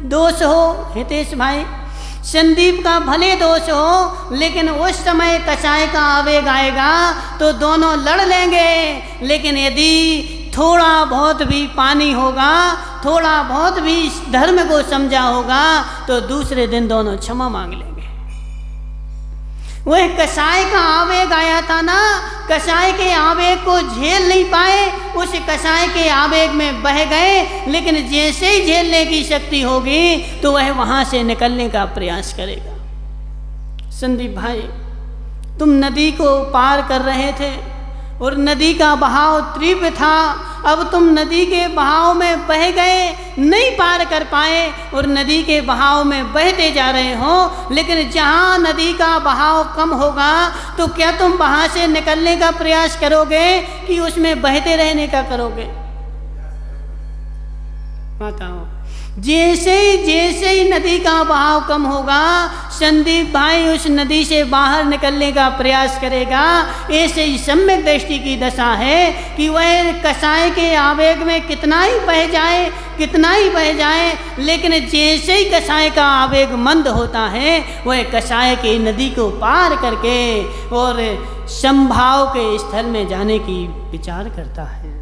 दोष हो, हितेश भाई, संदीप का भले दोष हो, लेकिन उस समय कसाय का आवेग आएगा तो दोनों लड़ लेंगे। लेकिन यदि थोड़ा बहुत भी पानी होगा, थोड़ा बहुत भी धर्म को समझा होगा, तो दूसरे दिन दोनों क्षमा मांग लेंगे। वह कसाय का आवेग आया था ना, कसाय के आवेग को झेल नहीं पाए, उस कसाय के आवेग में बह गए। लेकिन जैसे ही झेलने की शक्ति होगी तो वह वहां से निकलने का प्रयास करेगा। संदीप भाई, तुम नदी को पार कर रहे थे और नदी का बहाव तीव्र था। अब तुम नदी के बहाव में बह गए, नहीं पार कर पाए और नदी के बहाव में बहते जा रहे हो। लेकिन जहाँ नदी का बहाव कम होगा तो क्या तुम वहाँ से निकलने का प्रयास करोगे कि उसमें बहते रहने का करोगे? बताओ। जैसे ही नदी का बहाव कम होगा, संदीप भाई उस नदी से बाहर निकलने का प्रयास करेगा। ऐसे ही सम्यक दृष्टि की दशा है कि वह कसाय के आवेग में कितना ही बह जाए, लेकिन जैसे ही कसाय का आवेग मंद होता है, वह कसाय के नदी को पार करके और संभाव के स्थल में जाने की विचार करता है।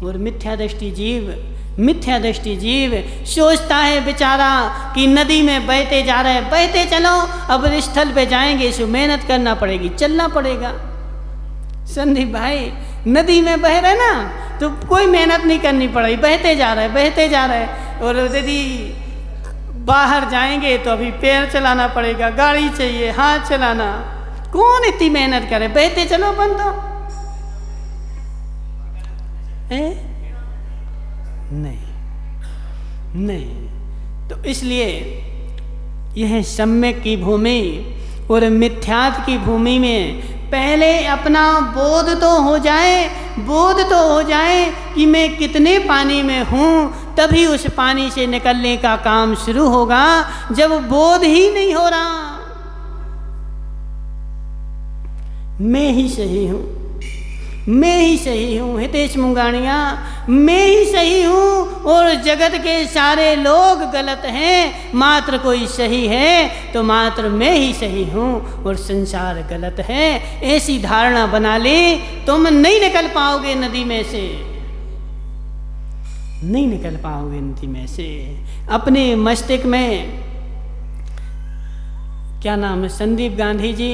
और मिथ्या दृष्टि जीव सोचता है बेचारा कि नदी में बहते जा रहे, बहते चलो, अब स्थल पे जाएंगे, इसको मेहनत करना पड़ेगी, चलना पड़ेगा। संदीप भाई, नदी में बह रहे ना तो कोई मेहनत नहीं करनी पड़ेगी, बहते जा रहे। और यदि बाहर जाएंगे तो अभी पैर चलाना पड़ेगा, गाड़ी चाहिए, हाथ चलाना, कौन इतनी मेहनत करे? बहते चलो अपन तो नहीं। तो इसलिए यह सम्यक की भूमि और मिथ्यात्व की भूमि में पहले अपना बोध तो हो जाए कि मैं कितने पानी में हूँ, तभी उस पानी से निकलने का काम शुरू होगा। जब बोध ही नहीं हो रहा, मैं ही सही हूँ, हितेश मुंगानिया, मैं ही सही हूँ और जगत के सारे लोग गलत हैं, मात्र कोई सही है तो मात्र मैं ही सही हूँ और संसार गलत है। ऐसी धारणा बना ली, तुम नहीं निकल पाओगे नदी में से। अपने मस्तिष्क में, क्या नाम है, संदीप गांधी जी,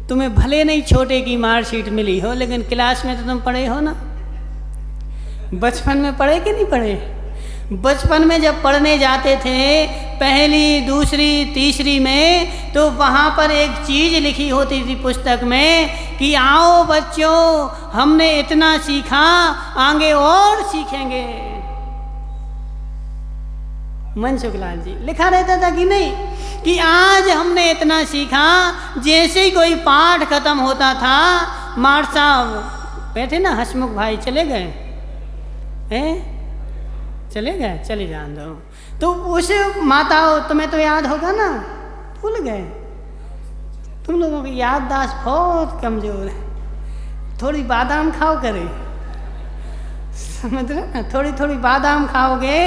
तुम्हें भले नहीं छोटे की मार्कशीट मिली हो, लेकिन क्लास में तो तुम पढ़े हो ना। बचपन में पढ़े कि नहीं पढ़े? बचपन में जब पढ़ने जाते थे, पहली, दूसरी, तीसरी में, तो वहाँ पर एक चीज़ लिखी होती थी पुस्तक में कि आओ बच्चों, हमने इतना सीखा, आगे और सीखेंगे। मनसुख लाल जी लिखा रहता था कि नहीं, कि आज हमने इतना सीखा। जैसे ही कोई पाठ खत्म होता था, मार साहब बैठे ना, हसमुख भाई चले गए, चले जान दो। तो उस माताओं, तुम्हें तो याद होगा ना, भूल गए। तुम लोगों की याददाश्त बहुत कमजोर है। थोड़ी बादाम खाओ करे, समझ रहे ना, थोड़ी बादाम खाओगे,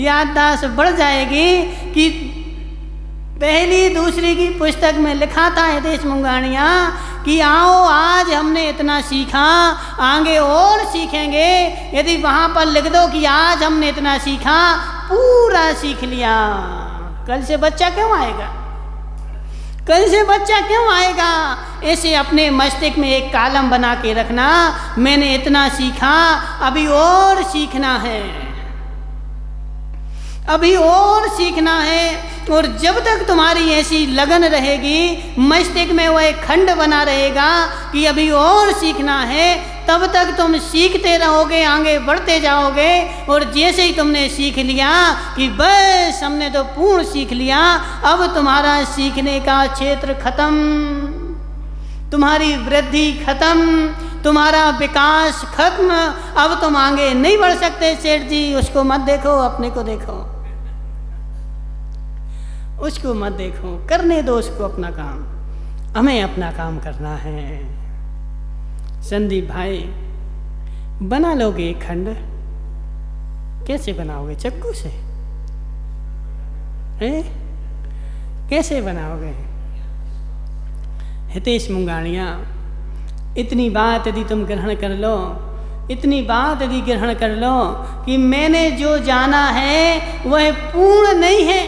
याददाश्त बढ़ जाएगी। कि पहली, दूसरी की पुस्तक में लिखा था हितेश मुंगानिया कि आओ आज हमने इतना सीखा, आगे और सीखेंगे। यदि वहाँ पर लिख दो कि आज हमने इतना सीखा, पूरा सीख लिया, कल से बच्चा क्यों आएगा, कल से बच्चा क्यों आएगा। ऐसे अपने मस्तिष्क में एक कॉलम बना के रखना, मैंने इतना सीखा, अभी और सीखना है, अभी और सीखना है। और जब तक तुम्हारी ऐसी लगन रहेगी, मस्तिष्क में वह खंड बना रहेगा कि अभी और सीखना है, तब तक तुम सीखते रहोगे, आगे बढ़ते जाओगे। और जैसे ही तुमने सीख लिया कि बस हमने तो पूर्ण सीख लिया, अब तुम्हारा सीखने का क्षेत्र खत्म, तुम्हारी वृद्धि खत्म, तुम्हारा विकास खत्म, अब तुम आगे नहीं बढ़ सकते। सेठ जी उसको मत देखो, अपने को देखो, उसको मत देखो, करने दो उसको अपना काम, हमें अपना काम करना है। संदीप भाई बना लोगे खंड, कैसे बनाओगे, चक्कू से हैं? कैसे बनाओगे? हितेश मुंगाड़िया, इतनी बात यदि तुम ग्रहण कर लो, इतनी बात यदि ग्रहण कर लो कि मैंने जो जाना है वह पूर्ण नहीं है,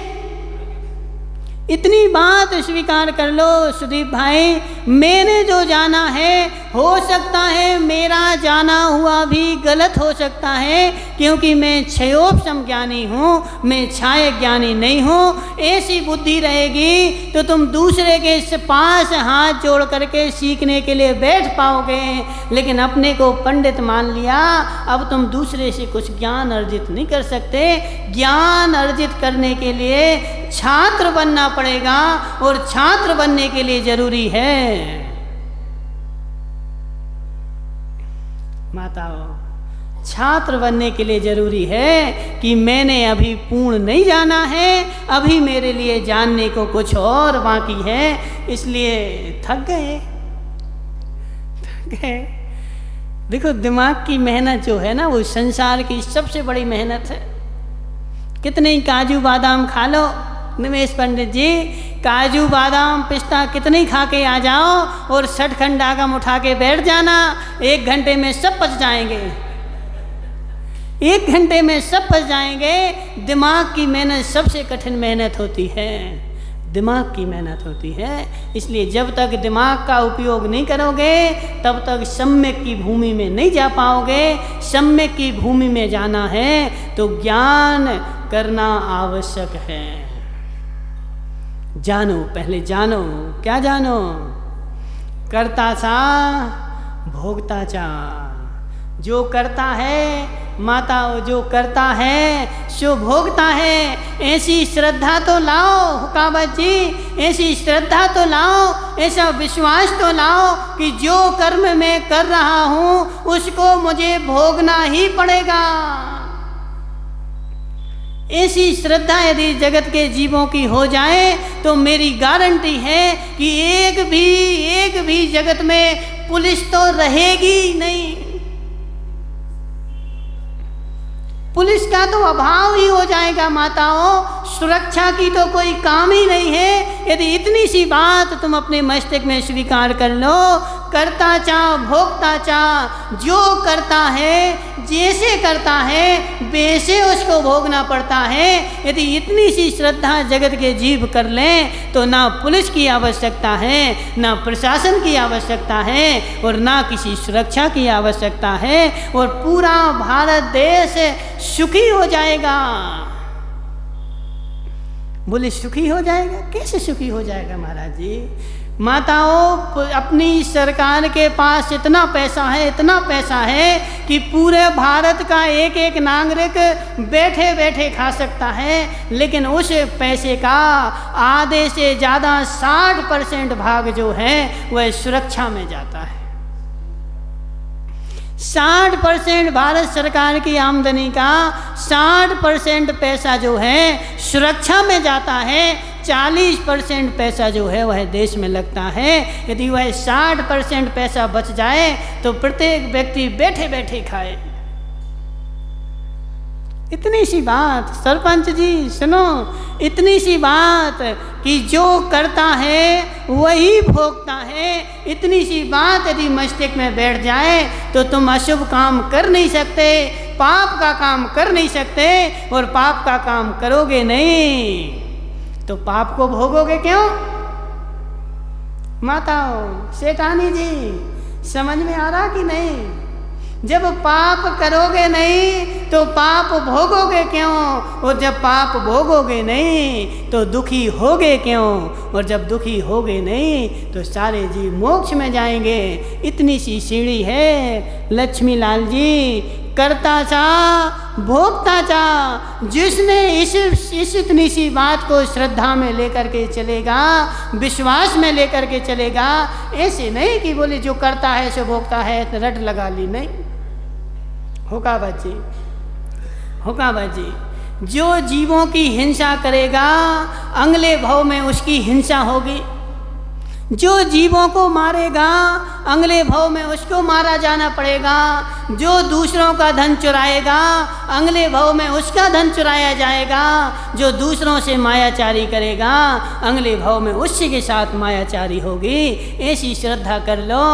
इतनी बात स्वीकार कर लो सुदीप भाई, मैंने जो जाना है, हो सकता है मेरा जाना हुआ भी गलत हो सकता है, क्योंकि मैं क्षयोपशम ज्ञानी हूँ, मैं छाय ज्ञानी नहीं हूँ। ऐसी बुद्धि रहेगी तो तुम दूसरे के पास हाथ जोड़ करके सीखने के लिए बैठ पाओगे, लेकिन अपने को पंडित मान लिया, अब तुम दूसरे से कुछ ज्ञान अर्जित नहीं कर सकते। ज्ञान अर्जित करने के लिए छात्र बनना पड़ेगा, और छात्र बनने के लिए जरूरी है माताओं, छात्र बनने के लिए जरूरी है कि मैंने अभी पूर्ण नहीं जाना है, अभी मेरे लिए जानने को कुछ और बाकी है, इसलिए थक गए। देखो दिमाग की मेहनत जो है ना, वो संसार की सबसे बड़ी मेहनत है। कितने ही काजू बादाम खा लो निमेश पंडित जी, काजू बादाम पिस्ता कितने ही खा के आ जाओ और सटखंड आगम उठा के बैठ जाना, 1 घंटे में सब पच जाएंगे, 1 घंटे में सब पच जाएंगे। दिमाग की मेहनत सबसे कठिन मेहनत होती है, दिमाग की मेहनत होती है। इसलिए जब तक दिमाग का उपयोग नहीं करोगे, तब तक सम्यक की भूमि में नहीं जा पाओगे। सम्यक की भूमि में जाना है तो ज्ञान करना आवश्यक है। जानो, पहले जानो, क्या जानो? करता सा भोगता चा। जो करता है माता, जो करता है सो भोगता है। ऐसी श्रद्धा तो लाओ हुकावत जी, ऐसी श्रद्धा तो लाओ, ऐसा विश्वास तो लाओ कि जो कर्म मैं कर रहा हूँ उसको मुझे भोगना ही पड़ेगा। ऐसी श्रद्धा यदि जगत के जीवों की हो जाए तो मेरी गारंटी है कि एक भी जगत में पुलिस तो रहेगी नहीं, पुलिस का तो अभाव ही हो जाएगा माताओं, सुरक्षा की तो कोई काम ही नहीं है। यदि इतनी सी बात तुम अपने मस्तिष्क में स्वीकार कर लो, करता चा भोगता चा, जो करता है जैसे करता है वैसे उसको भोगना पड़ता है। यदि इतनी सी श्रद्धा जगत के जीव कर लें तो ना पुलिस की आवश्यकता है, ना प्रशासन की आवश्यकता है, और ना किसी सुरक्षा की आवश्यकता है, और पूरा भारत देश सुखी हो जाएगा। बोले सुखी हो जाएगा? कैसे सुखी हो जाएगा महाराज जी? माताओं, अपनी सरकार के पास इतना पैसा है, इतना पैसा है कि पूरे भारत का एक एक नागरिक बैठे बैठे खा सकता है, लेकिन उस पैसे का आधे से ज़्यादा 60% भाग जो है वह सुरक्षा में जाता है। 60% भारत सरकार की आमदनी का 60% पैसा जो है सुरक्षा में जाता है, 40% पैसा जो है वह देश में लगता है। यदि वह 60% पैसा बच जाए तो प्रत्येक व्यक्ति बैठे बैठे खाए। इतनी सी बात सरपंच जी सुनो, इतनी सी बात कि जो करता है वही भोगता है, इतनी सी बात यदि मस्तिष्क में बैठ जाए तो तुम अशुभ काम कर नहीं सकते, पाप का काम कर नहीं सकते, और पाप का काम करोगे नहीं तो पाप को भोगोगे क्यों? माताओं, सेठानी जी, समझ में आ रहा कि नहीं? जब पाप करोगे नहीं तो पाप भोगोगे क्यों? और जब पाप भोगोगे नहीं तो दुखी होगे क्यों? और जब दुखी होगे नहीं तो सारे जीव मोक्ष में जाएंगे। इतनी सी सीढ़ी है लक्ष्मी लाल जी। करता चाह भोगता चाह, जिसने इस इतनी सी बात को श्रद्धा में लेकर के चलेगा, विश्वास में लेकर के चलेगा, ऐसे नहीं कि बोले जो करता है सो भोगता है, तो रट लगा ली, नहीं होगा बच्चे, होगा बच्चे। जो जीवों की हिंसा करेगा अगले भव में उसकी हिंसा होगी। जो जीवों को मारेगा अगले भव में उसको मारा जाना पड़ेगा। जो दूसरों का धन चुराएगा अगले भव में उसका धन चुराया जाएगा। जो दूसरों से मायाचारी करेगा अगले भव में उसी के साथ मायाचारी होगी। ऐसी श्रद्धा कर लो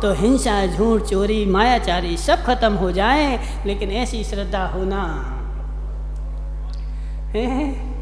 तो हिंसा, झूठ, चोरी, मायाचारी सब खत्म हो जाए। लेकिन ऐसी श्रद्धा होना है